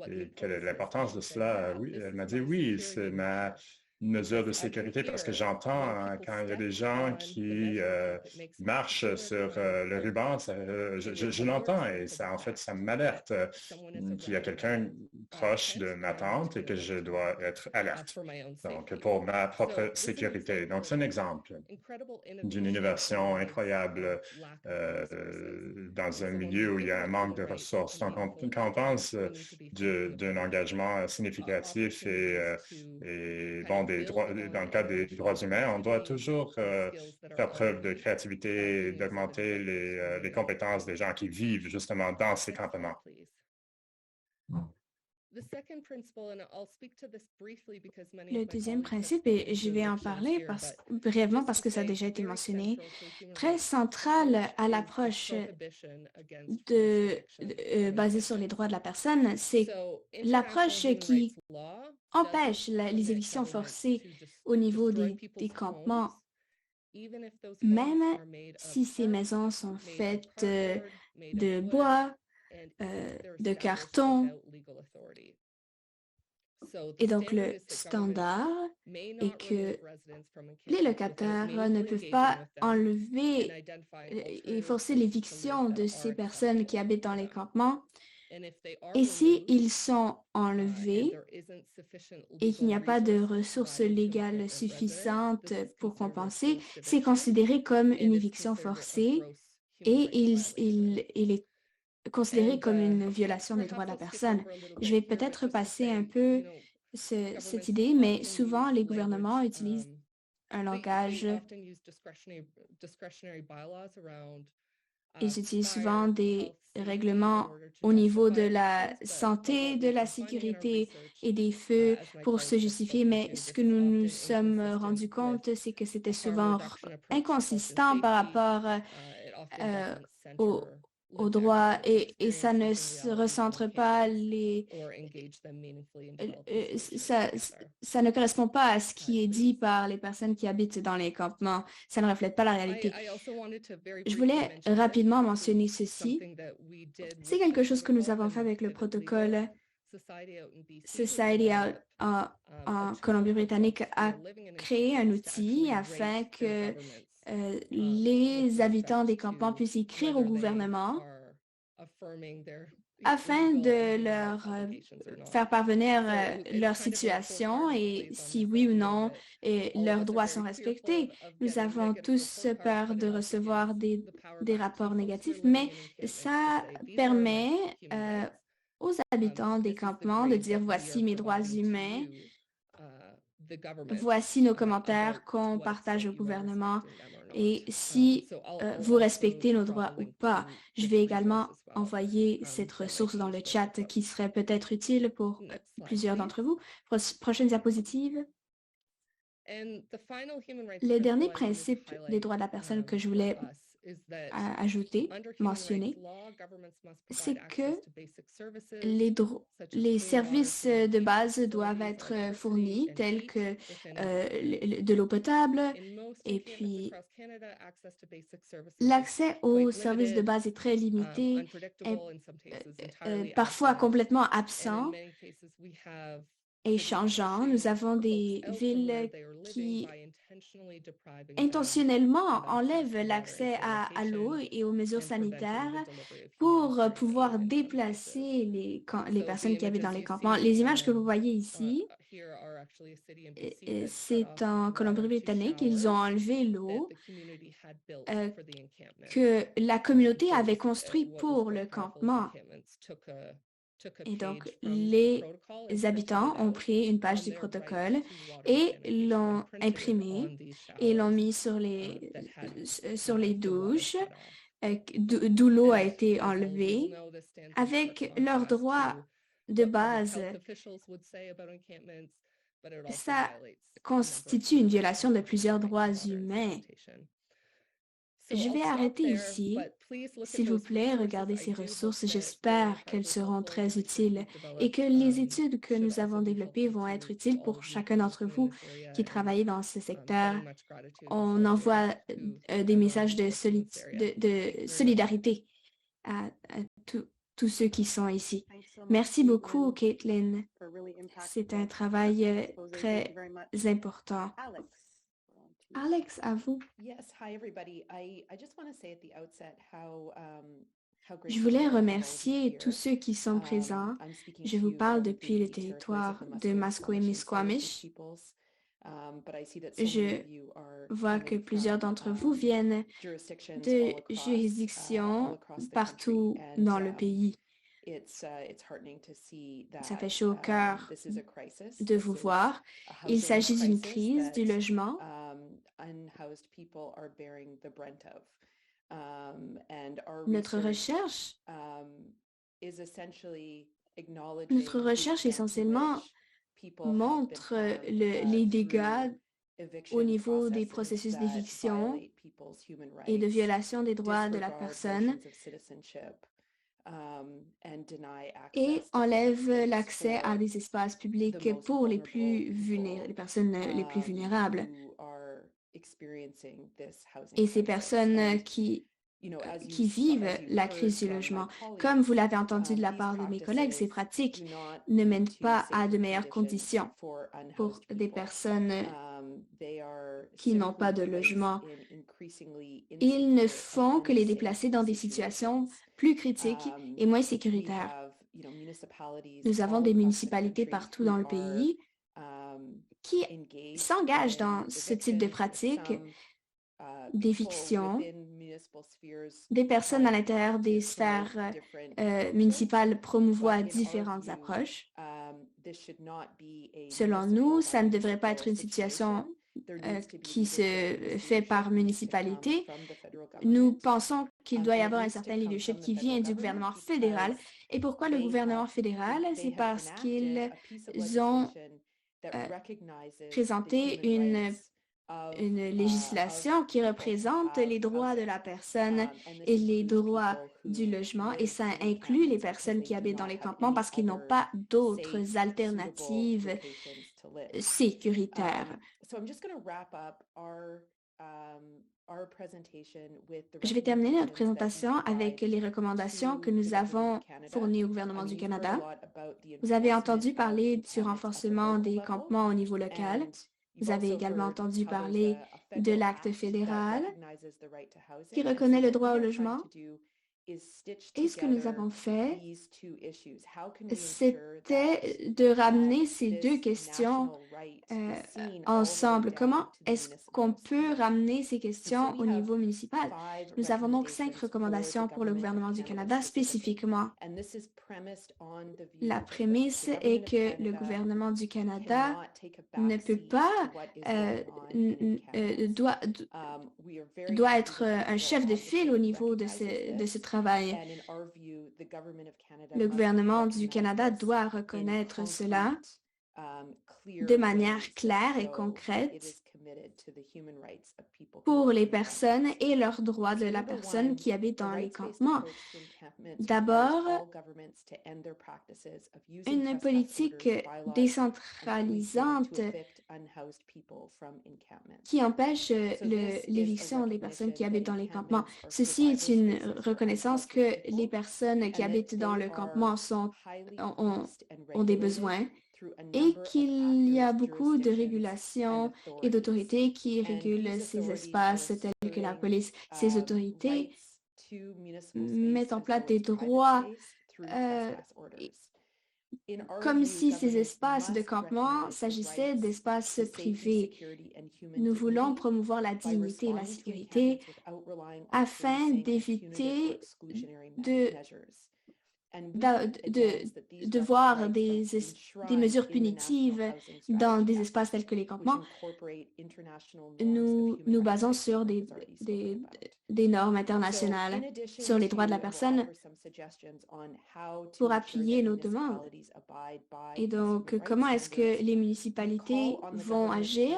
et quelle est l'importance de cela? Oui, elle m'a dit oui, c'est ma mesure de sécurité parce que j'entends quand il y a des gens qui marchent sur le ruban, je l'entends et ça, en fait, ça m'alerte qu'il y a quelqu'un proche de ma tante et que je dois être alerte. Donc, pour ma propre sécurité. Donc, c'est un exemple d'une innovation incroyable dans un milieu où il y a un manque de ressources. Donc, quand on pense d'un engagement significatif et bon, dans le cadre des droits humains, on doit toujours faire preuve de créativité et d'augmenter les compétences des gens qui vivent justement dans ces campements.
Le deuxième principe, et je vais en parler brièvement parce que ça a déjà été mentionné, très central à l'approche basée sur les droits de la personne, c'est l'approche qui empêche les évictions forcées au niveau des campements, même si ces maisons sont faites de bois, de carton. Et donc, le standard est que les locataires ne peuvent pas enlever et forcer l'éviction de ces personnes qui habitent dans les campements. Et s'ils sont enlevés et qu'il n'y a pas de ressources légales suffisantes pour compenser, c'est considéré comme une éviction forcée et il est considéré comme une violation des droits de la personne. Je vais peut-être repasser un peu cette idée, mais souvent les gouvernements utilisent un langage. Ils utilisent souvent des règlements au niveau de la santé, de la sécurité et des feux pour se justifier, mais ce que nous nous sommes rendus compte, c'est que c'était souvent inconsistant par rapport aux droits et ça ne se recentre pas ça ne correspond pas à ce qui est dit par les personnes qui habitent dans les campements. Ça ne reflète pas la réalité. Je voulais rapidement mentionner ceci. C'est quelque chose que nous avons fait avec le protocole Society Out en Colombie-Britannique a créé un outil afin que les habitants des campements puissent écrire au gouvernement afin de leur faire parvenir leur situation et si oui ou non leurs droits sont respectés. Nous avons tous peur de recevoir des rapports négatifs, mais ça permet aux habitants des campements de dire voici mes droits humains, voici nos commentaires qu'on partage au gouvernement et si vous respectez nos droits ou pas. Je vais également envoyer cette ressource dans le chat qui serait peut-être utile pour plusieurs d'entre vous. Prochaine diapositive. Le dernier principe des droits de la personne que je voulais ajouter, mentionner, c'est que les services de base doivent être fournis, tels que de l'eau potable, et puis l'accès aux services de base est très limité, parfois complètement absent et changeant. Nous avons des villes qui intentionnellement enlèvent l'accès à l'eau et aux mesures sanitaires pour pouvoir déplacer les personnes qui habitent dans les campements. Les images que vous voyez ici, c'est en Colombie-Britannique. Ils ont enlevé l'eau que la communauté avait construit pour le campement. Et donc, les habitants ont pris une page du protocole et l'ont imprimée et l'ont mis sur les douches, d'où l'eau a été enlevée, avec leurs droits de base. Ça constitue une violation de plusieurs droits humains. Je vais arrêter ici. S'il vous plaît, regardez ces ressources. J'espère qu'elles seront très utiles et que les études que nous avons développées vont être utiles pour chacun d'entre vous qui travaillez dans ce secteur. On envoie des messages de solidarité à tous ceux qui sont ici. Merci beaucoup, Caitlin. C'est un travail très important. Alex, à vous. Je voulais remercier tous ceux qui sont présents. Je vous parle depuis le territoire de Mascoemi-Squamish. Je vois que plusieurs d'entre vous viennent de juridictions partout dans le pays. Ça fait chaud au cœur de vous voir. Il s'agit d'une crise du logement. Notre recherche Notre recherche essentiellement montre les dégâts au niveau des processus d'éviction et de violation des droits de la personne et enlève l'accès à des espaces publics pour les personnes les plus vulnérables. Et ces personnes qui vivent la crise du logement. Comme vous l'avez entendu de la part de mes collègues, ces pratiques ne mènent pas à de meilleures conditions pour des personnes qui n'ont pas de logement. Ils ne font que les déplacer dans des situations plus critiques et moins sécuritaires. Nous avons des municipalités partout dans le pays qui s'engagent dans ce type de pratiques d'éviction. Des personnes à l'intérieur des sphères municipales promouvoient différentes approches. Selon nous, ça ne devrait pas être une situation qui se fait par municipalité. Nous pensons qu'il doit y avoir un certain leadership qui vient du gouvernement fédéral. Et pourquoi le gouvernement fédéral? C'est parce qu'ils ont présenté une législation qui représente les droits de la personne et les droits du logement, et ça inclut les personnes qui habitent dans les campements parce qu'ils n'ont pas d'autres alternatives sécuritaires. Je vais terminer notre présentation avec les recommandations que nous avons fournies au gouvernement du Canada. Vous avez entendu parler du renforcement des campements au niveau local. Vous avez également entendu parler de l'acte fédéral qui reconnaît le droit au logement. Et ce que nous avons fait, c'était de ramener ces deux questions ensemble. Comment est-ce qu'on peut ramener ces questions au niveau municipal? Nous avons donc 5 recommandations pour le gouvernement du Canada spécifiquement. La prémisse est que le gouvernement du Canada ne peut pas, doit être un chef de file au niveau de ce travail. Le gouvernement du Canada doit reconnaître cela de manière claire et concrète pour les personnes et leurs droits de la personne qui habite dans les campements. D'abord, une politique décentralisante qui empêche l'éviction des personnes qui habitent dans les campements. Ceci est une reconnaissance que les personnes qui habitent dans le campement ont des besoins et qu'il y a beaucoup de régulations et d'autorités qui régulent ces espaces tels que la police. Ces autorités mettent en place des droits comme si ces espaces de campement s'agissait d'espaces privés. Nous voulons promouvoir la dignité et la sécurité afin d'éviter de voir des mesures punitives dans des espaces tels que les campements. Nous basons sur des normes internationales sur les droits de la personne pour appuyer nos demandes. Et donc, comment est-ce que les municipalités vont agir?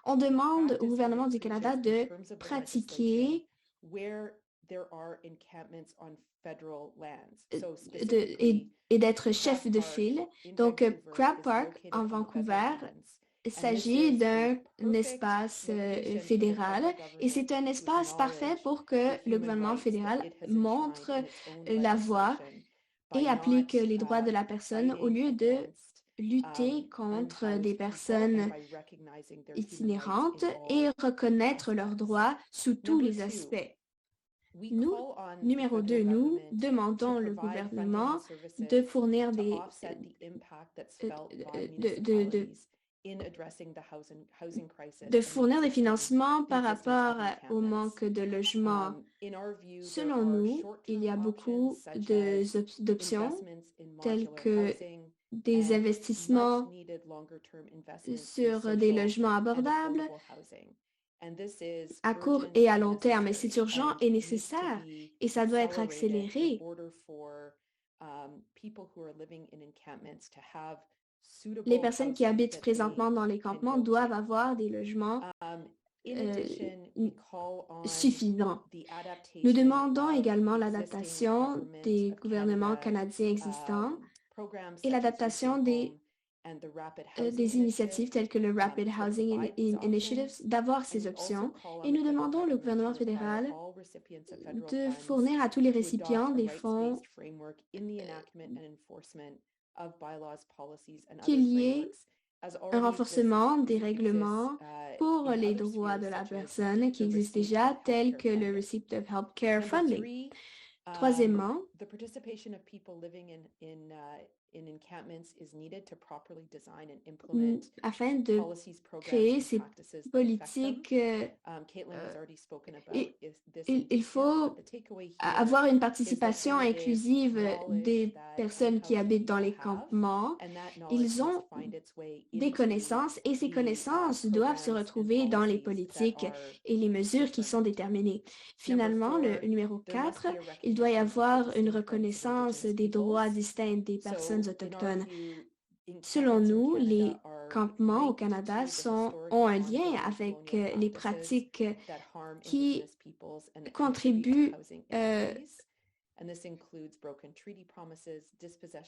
On demande au gouvernement du Canada de pratiquer et d'être chef de file. Donc, Crab Park en Vancouver, il s'agit d'un espace fédéral et c'est un espace parfait pour que le gouvernement fédéral montre la voie et applique les droits de la personne au lieu de lutter contre des personnes itinérantes et reconnaître leurs droits sous tous les aspects. Numéro 2, nous demandons au gouvernement de fournir des financements par rapport au manque de logement. Selon nous, il y a beaucoup d'options telles que des investissements sur des logements abordables à court et à long terme. Et c'est urgent et nécessaire et ça doit être accéléré Les personnes qui habitent présentement dans les campements doivent avoir des logements suffisants. Nous demandons également l'adaptation des gouvernements canadiens existants et l'adaptation des initiatives telles que le Rapid Housing Initiative, d'avoir ces options. Et nous demandons au gouvernement fédéral de fournir à tous les récipients des fonds qu'il y ait un renforcement des règlements pour les droits de la personne qui existent déjà, tels que le Receipt of Healthcare Funding. Troisièmement, afin de créer ces politiques, il faut avoir une participation inclusive des personnes qui habitent dans les campements. Ils ont des connaissances et ces connaissances doivent se retrouver dans les politiques et les mesures qui sont déterminées. Finalement, le numéro 4, il doit y avoir une reconnaissance des droits distincts des personnes autochtones. Selon nous, les campements au Canada ont un lien avec les pratiques qui contribuent.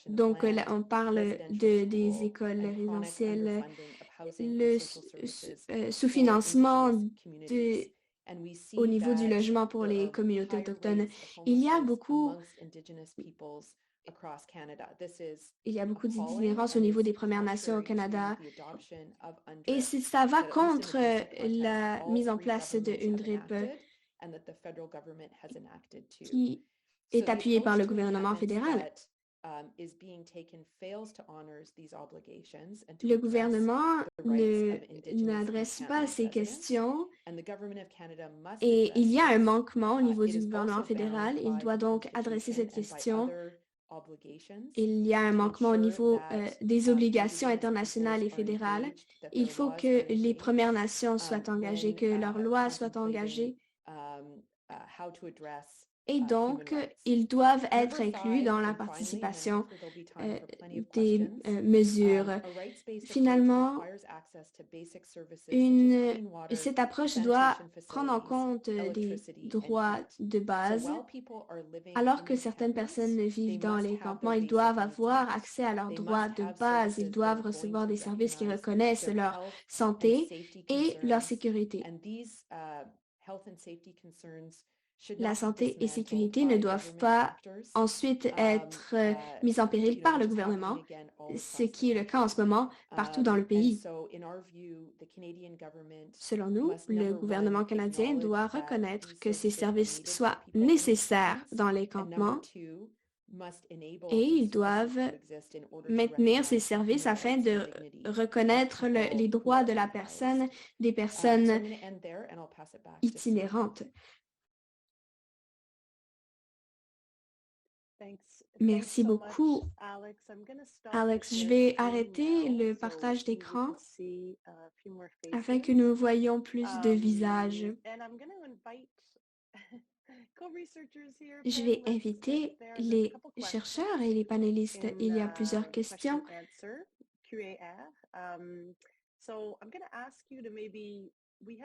Donc, là, on parle des écoles résidentielles, le sous-financement au niveau du logement pour les communautés autochtones. Il y a beaucoup d'itinérance au niveau des Premières Nations au Canada et ça va contre la mise en place de UNDRIP qui est appuyée par le gouvernement fédéral. Le gouvernement n'adresse pas ces questions et il y a un manquement au niveau du gouvernement fédéral. Il doit donc adresser cette question. Il y a un manquement au niveau des obligations internationales et fédérales. Il faut que les Premières Nations soient engagées, que leurs lois soient engagées. Et donc, ils doivent être inclus dans la participation des mesures. Finalement, cette approche doit prendre en compte des droits de base. Alors que certaines personnes vivent dans les campements, ils doivent avoir accès à leurs droits de base. Ils doivent recevoir des services qui reconnaissent leur santé et leur sécurité. La santé et sécurité ne doivent pas ensuite être mises en péril par le gouvernement, ce qui est le cas en ce moment partout dans le pays. Selon nous, le gouvernement canadien doit reconnaître que ces services soient nécessaires dans les campements et ils doivent maintenir ces services afin de reconnaître les droits de la personne, des personnes itinérantes. Merci beaucoup, Alex. Je vais arrêter le partage d'écran afin que nous voyions plus de visages. Je vais inviter les chercheurs et les panélistes. Il y a plusieurs questions.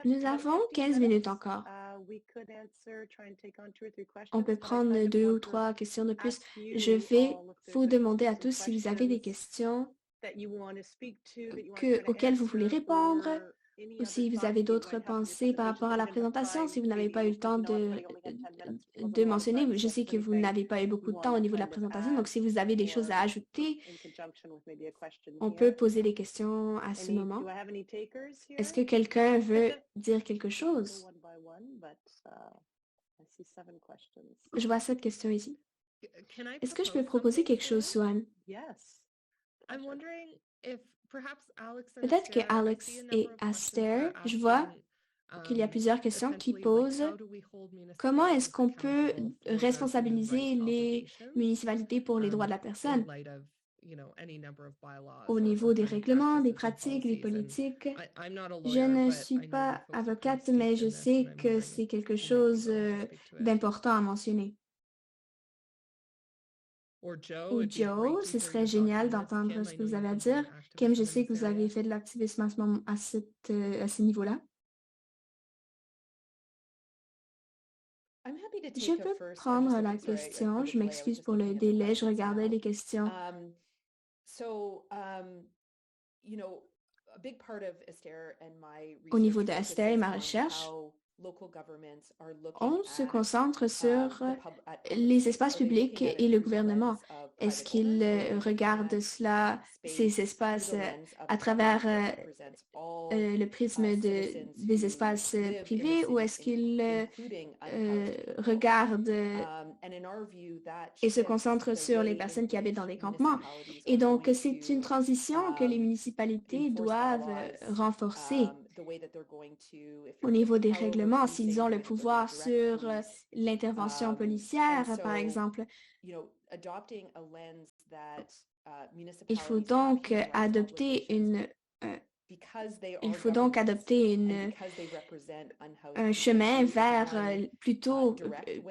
Nous avons 15 minutes encore. On peut prendre 2 ou 3 questions de plus. Je vais vous demander à tous si vous avez des questions auxquelles vous voulez répondre, ou si vous avez d'autres pensées par rapport à la présentation, si vous n'avez pas eu le temps de mentionner. Je sais que vous n'avez pas eu beaucoup de temps au niveau de la présentation, donc si vous avez des choses à ajouter, on peut poser des questions à ce moment. Est-ce que quelqu'un veut dire quelque chose? Je vois 7 questions ici. Est-ce que je peux proposer quelque chose, Swan? Peut-être que Alex et Aster, je vois qu'il y a plusieurs questions qui posent. Comment est-ce qu'on peut responsabiliser les municipalités pour les droits de la personne au niveau des règlements, des pratiques, des politiques? Je ne suis pas avocate, mais je sais que c'est quelque chose d'important à mentionner. ou Joe, ce serait génial d'entendre ce que vous avez à dire. Kim, je sais que vous avez fait de l'activisme à ce niveau-là. Je peux prendre la question. Je m'excuse pour le délai. Je regardais les questions. Au niveau de Esther et ma recherche, on se concentre sur les espaces publics et le gouvernement. Est-ce qu'ils regardent ces espaces à travers le prisme des espaces privés ou est-ce qu'ils regardent et se concentrent sur les personnes qui habitent dans des campements? Et donc, c'est une transition que les municipalités doivent renforcer. Au niveau des règlements, s'ils ont le pouvoir sur l'intervention policière, par exemple, il faut donc adopter un chemin plutôt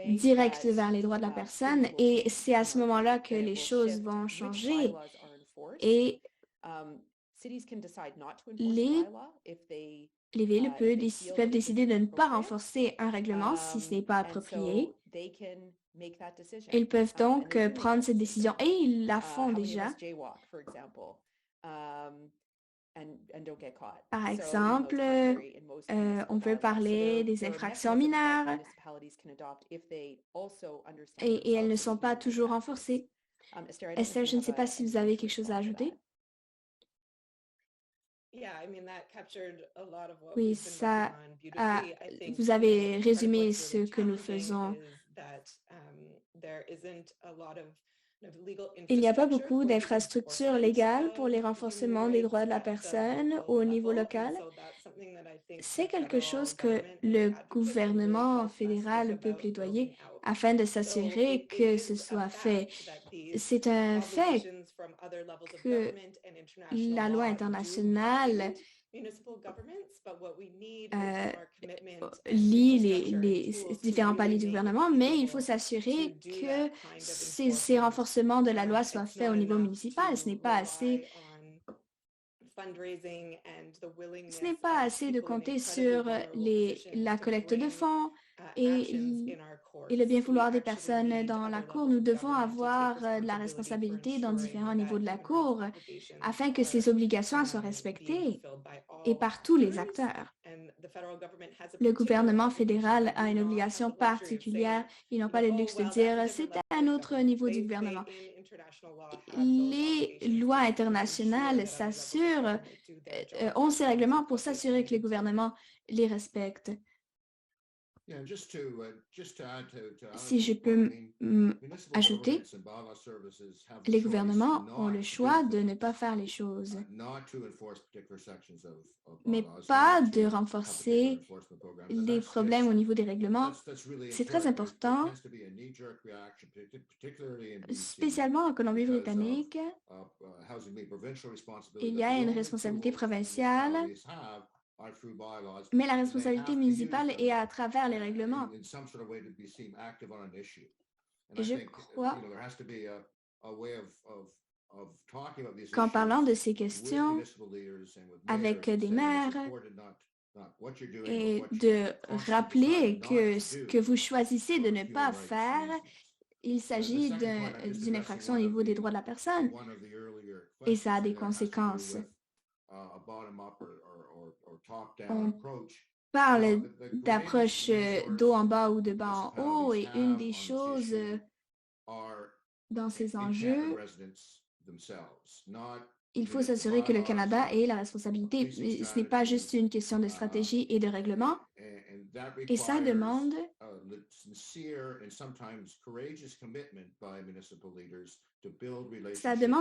direct vers les droits de la personne et c'est à ce moment-là que les choses vont changer et les villes peuvent décider de ne pas renforcer un règlement si ce n'est pas approprié. Ils peuvent donc prendre cette décision et ils la font déjà. Par exemple, on peut parler des infractions mineures et elles ne sont pas toujours renforcées. Esther, je ne sais pas si vous avez quelque chose à ajouter. Oui, vous avez résumé ce que nous faisons. Il n'y a pas beaucoup d'infrastructures légales pour les renforcements des droits de la personne au niveau local. C'est quelque chose que le gouvernement fédéral peut plaidoyer afin de s'assurer que ce soit fait. C'est un fait que la loi internationale lie les différents paliers du gouvernement, mais il faut s'assurer que ces renforcements de la loi soient faits au niveau municipal. Ce n'est pas assez de compter sur la collecte de fonds et le bien vouloir des personnes dans la Cour. Nous devons avoir de la responsabilité dans différents niveaux de la Cour afin que ces obligations soient respectées et par tous les acteurs. Le gouvernement fédéral a une obligation particulière. Ils n'ont pas le luxe de dire c'est à un autre niveau du gouvernement. Les lois internationales ont ces règlements pour s'assurer que les gouvernements les respectent. Si je peux ajouter, les gouvernements ont le choix de ne pas faire les choses, mais pas de renforcer les problèmes au niveau des règlements. C'est très important, spécialement en Colombie-Britannique. Il y a une responsabilité provinciale, mais la responsabilité municipale est à travers les règlements. Et je crois qu'en parlant de ces questions avec des maires et de rappeler que ce que vous choisissez de ne pas faire, il s'agit d'une infraction au niveau des droits de la personne et ça a des conséquences. On parle d'approche d'eau en bas ou de bas en haut et une des choses dans ces enjeux, il faut s'assurer que le Canada ait la responsabilité. Ce n'est pas juste une question de stratégie et de règlement. Et ça demande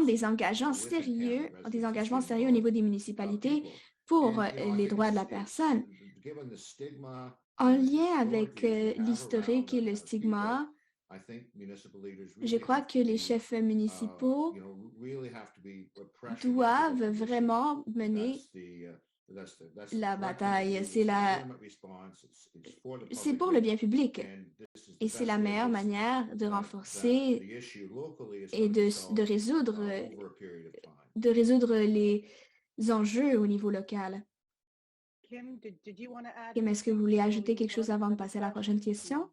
des engagements sérieux au niveau des municipalités pour les droits de la personne. En lien avec l'historique et le stigma, je crois que les chefs municipaux doivent vraiment mener la bataille. C'est pour le bien public. Et c'est la meilleure manière de renforcer et de résoudre les enjeux au niveau local. Kim, est-ce que vous voulez ajouter quelque chose avant de passer à la prochaine question?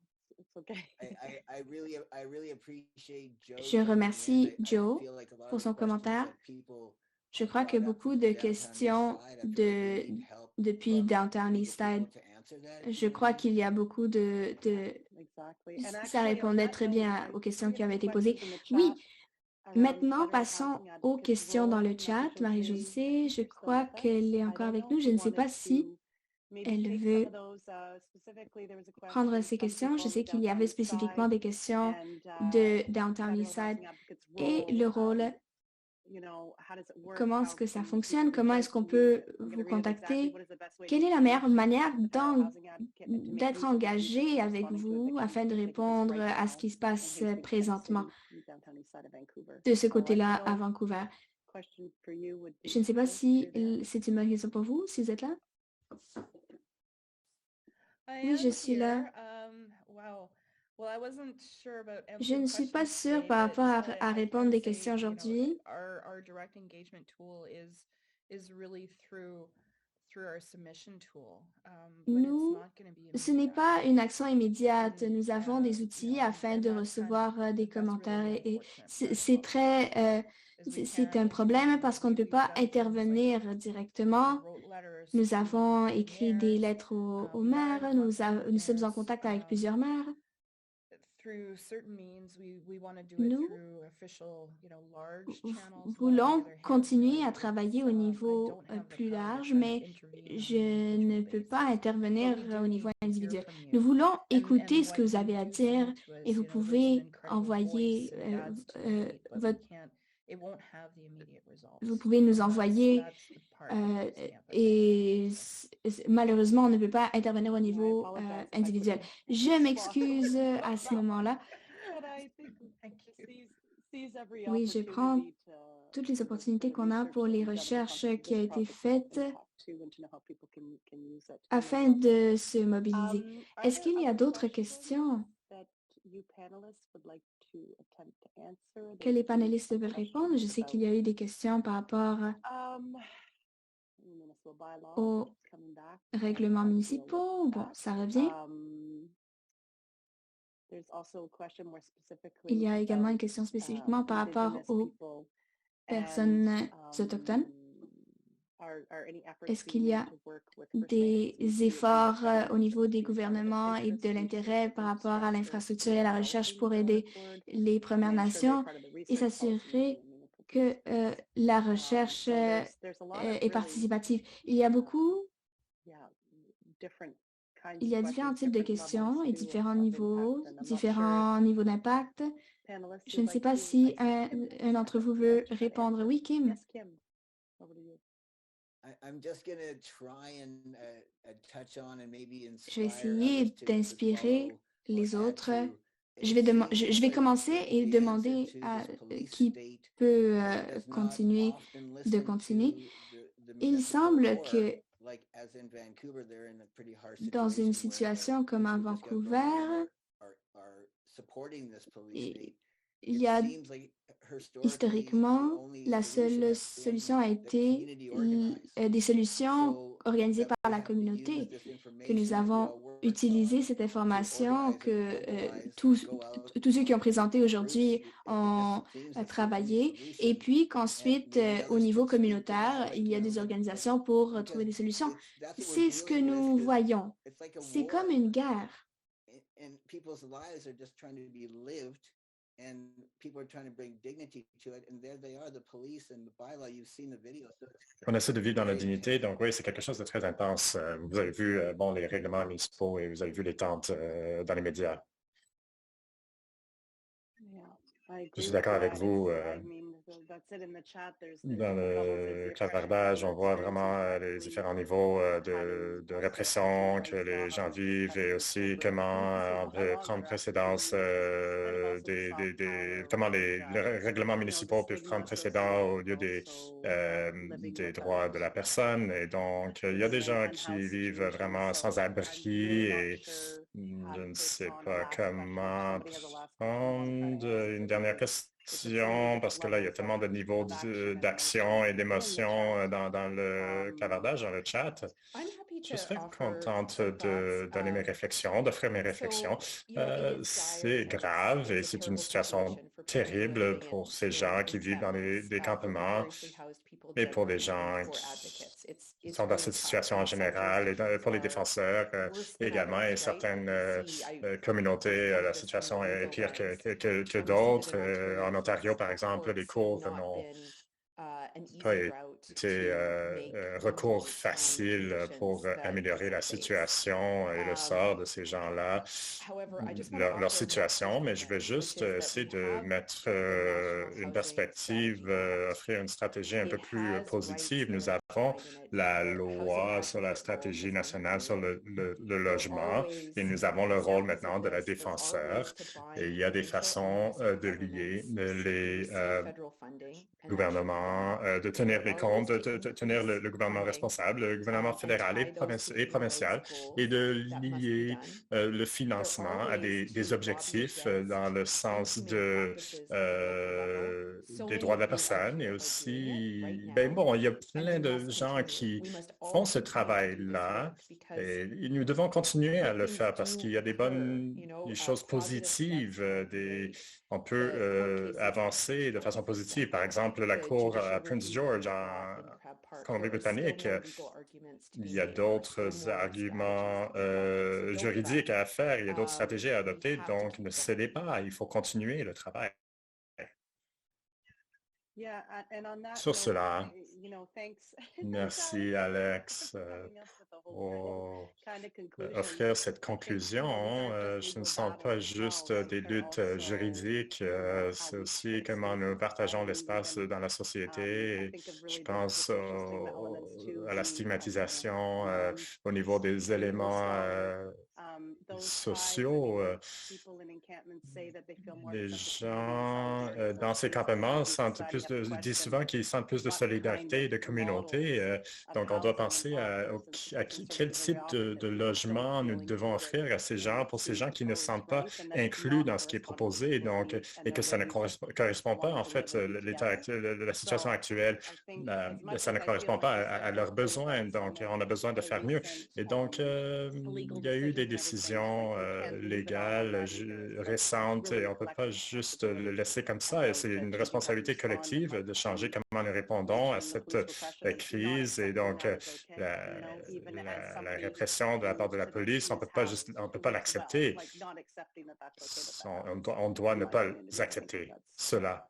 Je remercie Joe pour son commentaire. Je crois que beaucoup de questions depuis Downtown Eastside, je crois qu'il y a beaucoup ça répondait très bien aux questions qui avaient été posées. Oui, maintenant, passons aux questions dans le chat. Marie-Josée, je crois qu'elle est encore avec nous. Je ne sais pas si elle veut prendre ces questions. Je sais qu'il y avait spécifiquement des questions de Downtown Eastside et le rôle. Comment est-ce que ça fonctionne? Comment est-ce qu'on peut vous contacter? Quelle est la meilleure manière d'être engagé avec vous afin de répondre à ce qui se passe présentement de ce côté-là à Vancouver? Je ne sais pas si c'est une bonne question pour vous, si vous êtes là. Oui, je suis là. Je ne suis pas sûre par rapport à répondre des questions aujourd'hui. Ce n'est pas une action immédiate. Nous avons des outils afin de recevoir des commentaires et c'est un problème parce qu'on ne peut pas intervenir directement. Nous avons écrit des lettres aux maires. Nous sommes en contact avec plusieurs maires. Nous voulons continuer à travailler au niveau plus large, mais je ne peux pas intervenir au niveau individuel. Nous voulons écouter ce que vous avez à dire et vous pouvez envoyer vous pouvez nous envoyer et malheureusement, on ne peut pas intervenir au niveau individuel. Je m'excuse à ce moment-là. Oui, je prends toutes les opportunités qu'on a pour les recherches qui ont été faites afin de se mobiliser. Est-ce qu'il y a d'autres questions que les panélistes veulent répondre? Je sais qu'il y a eu des questions par rapport aux règlements municipaux. Bon, ça revient. Il y a également une question spécifiquement par rapport aux personnes autochtones. Est-ce qu'il y a des efforts au niveau des gouvernements et de l'intérêt par rapport à l'infrastructure et à la recherche pour aider les Premières Nations et s'assurer que la recherche est participative? Il y a différents types de questions et différents niveaux d'impact. Je ne sais pas si un d'entre vous veut répondre. Oui, Kim. Je vais essayer d'inspirer les autres. Je vais commencer et demander à qui peut continuer. Il semble que dans une situation comme à Vancouver, il y a historiquement, la seule solution a été des solutions organisées par la communauté, que nous avons utilisé cette information, que tous ceux qui ont présenté aujourd'hui ont travaillé, et puis qu'ensuite, au niveau communautaire, il y a des organisations pour trouver des solutions. C'est ce que nous voyons. C'est comme une guerre.
On essaie de vivre dans la dignité, donc oui, c'est quelque chose de très intense. Vous avez vu les règlements municipaux et vous avez vu les tentes dans les médias. Je suis d'accord avec vous. Dans le clavardage, on voit vraiment les différents niveaux de répression que les gens vivent et aussi comment on peut prendre précédence comment les règlements municipaux peuvent prendre précédent au lieu des droits de la personne. Et donc, il y a des gens qui vivent vraiment sans abri et je ne sais pas comment prendre une dernière question parce que là, il y a tellement de niveaux d'action et d'émotion dans le clavardage, dans le chat. Je serais contente de donner mes réflexions, d'offrir mes réflexions. C'est grave et c'est une situation terrible pour ces gens qui vivent dans des campements et pour les gens qui sont dans cette situation en général et pour les défenseurs également et certaines communautés, la situation est pire que d'autres. En Ontario, par exemple, les cours n'ont pas été recours facile pour améliorer la situation et le sort de ces gens-là, leur situation, mais je veux juste essayer de mettre une perspective, offrir une stratégie un peu plus positive. Nous avons la loi sur la stratégie nationale sur le logement et nous avons le rôle maintenant de la défenseur et il y a des façons de lier les gouvernements, de tenir les comptes, de tenir le gouvernement responsable, le gouvernement fédéral et provincial, et de lier le financement à des objectifs dans le sens des droits de la personne. Et aussi, il y a plein de gens qui font ce travail-là et nous devons continuer à le faire parce qu'il y a des choses positives, on peut avancer de façon positive. Par exemple, la Cour à Prince George en Colombie-Britannique, il y a d'autres arguments juridiques à faire, il y a d'autres stratégies à adopter, donc ne cédez pas, il faut continuer le travail. Sur cela, merci Alex pour offrir cette conclusion. Je ne sens pas juste des luttes juridiques, c'est aussi comment nous partageons l'espace dans la société. Et je pense à la stigmatisation au niveau des éléments sociaux. Les gens dans ces campements disent souvent qu'ils sentent plus de solidarité et de communauté. Donc, on doit penser à quel type de logement nous devons offrir à ces gens, pour ces gens qui ne se sentent pas inclus dans ce qui est proposé, donc, et que ça ne correspond pas, en fait, la situation actuelle, ça ne correspond pas à leurs besoins. Donc, on a besoin de faire mieux. Et donc, il y a eu des décisions légales récentes et on ne peut pas juste le laisser comme ça. Et c'est une responsabilité collective de changer comment nous répondons à cette crise. Et donc, la répression de la part de la police, on ne peut pas l'accepter. On doit ne pas accepter cela.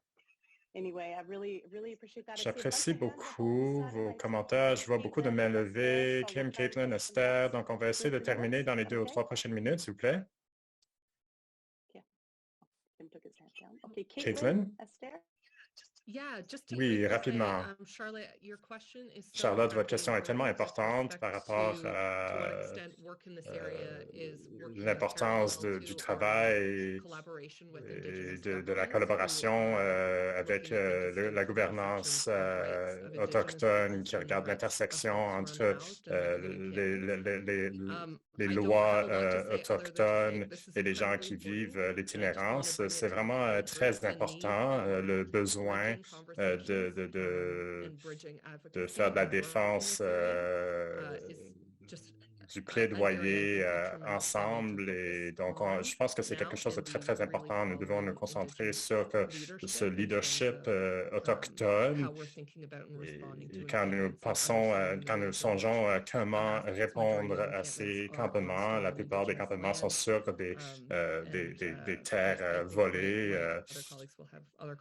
J'apprécie beaucoup vos commentaires. Je vois beaucoup de mains levées. Kim, Caitlin, Esther. Donc, on va essayer de terminer dans les 2 ou 3 prochaines minutes, s'il vous plaît. Caitlin? Oui, rapidement. Charlotte, votre question est tellement importante par rapport à l'importance du travail et de la collaboration avec la gouvernance autochtone qui regarde l'intersection entre les lois autochtones et les gens qui vivent l'itinérance. C'est vraiment très important, le besoin de faire de la défense du plaidoyer ensemble. Et donc, je pense que c'est quelque chose de très, très important. Nous devons nous concentrer sur ce leadership autochtone. Et quand nous songeons à comment répondre à ces campements, la plupart des campements sont sur des terres volées.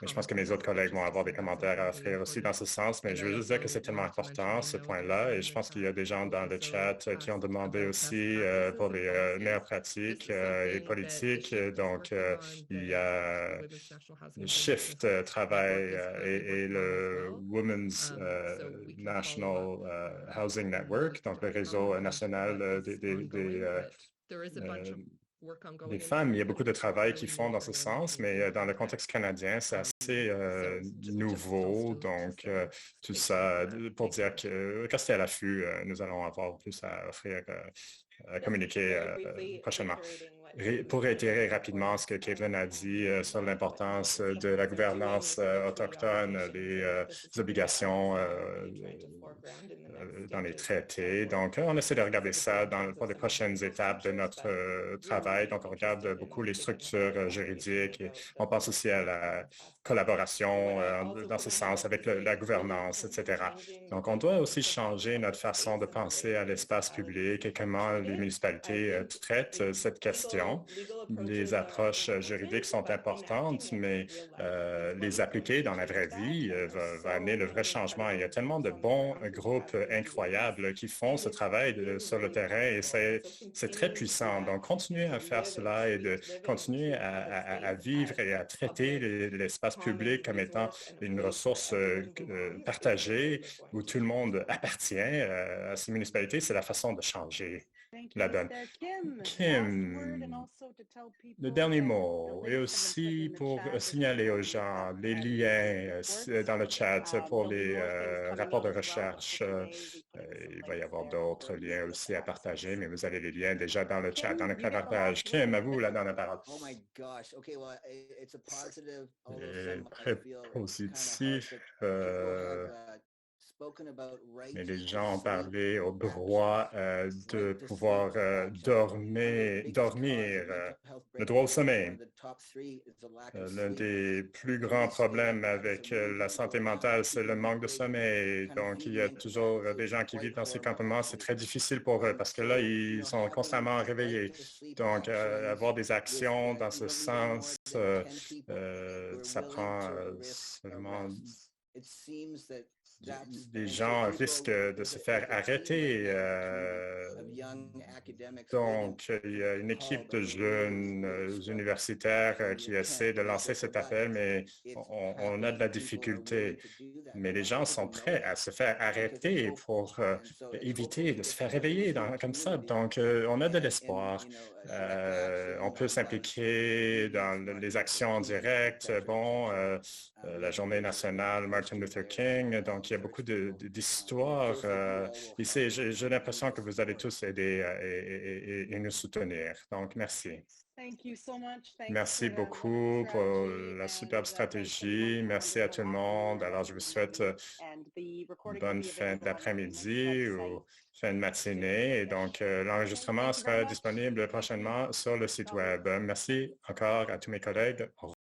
Je pense que mes autres collègues vont avoir des commentaires à offrir aussi dans ce sens, mais je veux juste dire que c'est tellement important, ce point-là. Et je pense qu'il y a des gens dans le chat qui ont demandé demander aussi pour les meilleures pratiques et politiques. Donc, il y a le Shift Travail et le Women's National Housing Network, donc le réseau national des femmes. Il y a beaucoup de travail qu'ils font dans ce sens, mais dans le contexte canadien, c'est assez nouveau. Donc, tout ça pour dire que restez à l'affût, nous allons avoir plus à offrir, à communiquer prochainement. Pour réitérer rapidement ce que Caitlin a dit sur l'importance de la gouvernance autochtone, les obligations dans les traités. Donc, on essaie de regarder ça pour les prochaines étapes de notre travail. Donc, on regarde beaucoup les structures juridiques et on pense aussi à la collaboration dans ce sens avec la gouvernance, etc. Donc, on doit aussi changer notre façon de penser à l'espace public et comment les municipalités traitent cette question. Les approches juridiques sont importantes, mais les appliquer dans la vraie vie va amener le vrai changement. Il y a tellement de bons groupes incroyables qui font ce travail sur le terrain et c'est très puissant. Donc, continuez à faire cela et de continuer à vivre et à traiter l'espace public comme étant une ressource partagée où tout le monde appartient à ces municipalités. C'est la façon de changer la donne. Kim, le dernier mot et aussi pour signaler aux gens les liens dans le chat pour les rapports de recherche. Il va y avoir d'autres liens aussi à partager, mais vous avez les liens déjà dans le chat, dans le cadrage. Kim, à vous la dernière parole. Très positif. Mais les gens ont parlé au droit de pouvoir dormir, le droit au sommeil. L'un des plus grands problèmes avec la santé mentale, c'est le manque de sommeil. Donc, il y a toujours des gens qui vivent dans ces campements. C'est très difficile pour eux parce que là, ils sont constamment réveillés. Donc, avoir des actions dans ce sens, ça prend seulement... Les gens risquent de se faire arrêter. Donc, il y a une équipe de jeunes universitaires qui essaie de lancer cet appel, mais on a de la difficulté. Mais les gens sont prêts à se faire arrêter pour éviter de se faire réveiller comme ça. Donc, on a de l'espoir. On peut s'impliquer dans les actions directes. Bon, la Journée nationale Martin Luther King. Donc, il y a beaucoup d'histoires ici. J'ai l'impression que vous allez tous aider et nous soutenir. Donc, merci. Merci beaucoup pour la superbe stratégie. Merci à tout le monde. Alors, je vous souhaite une bonne fin d'après-midi ou fin de matinée. Et donc, l'enregistrement sera disponible prochainement sur le site Web. Merci encore à tous mes collègues. Au revoir.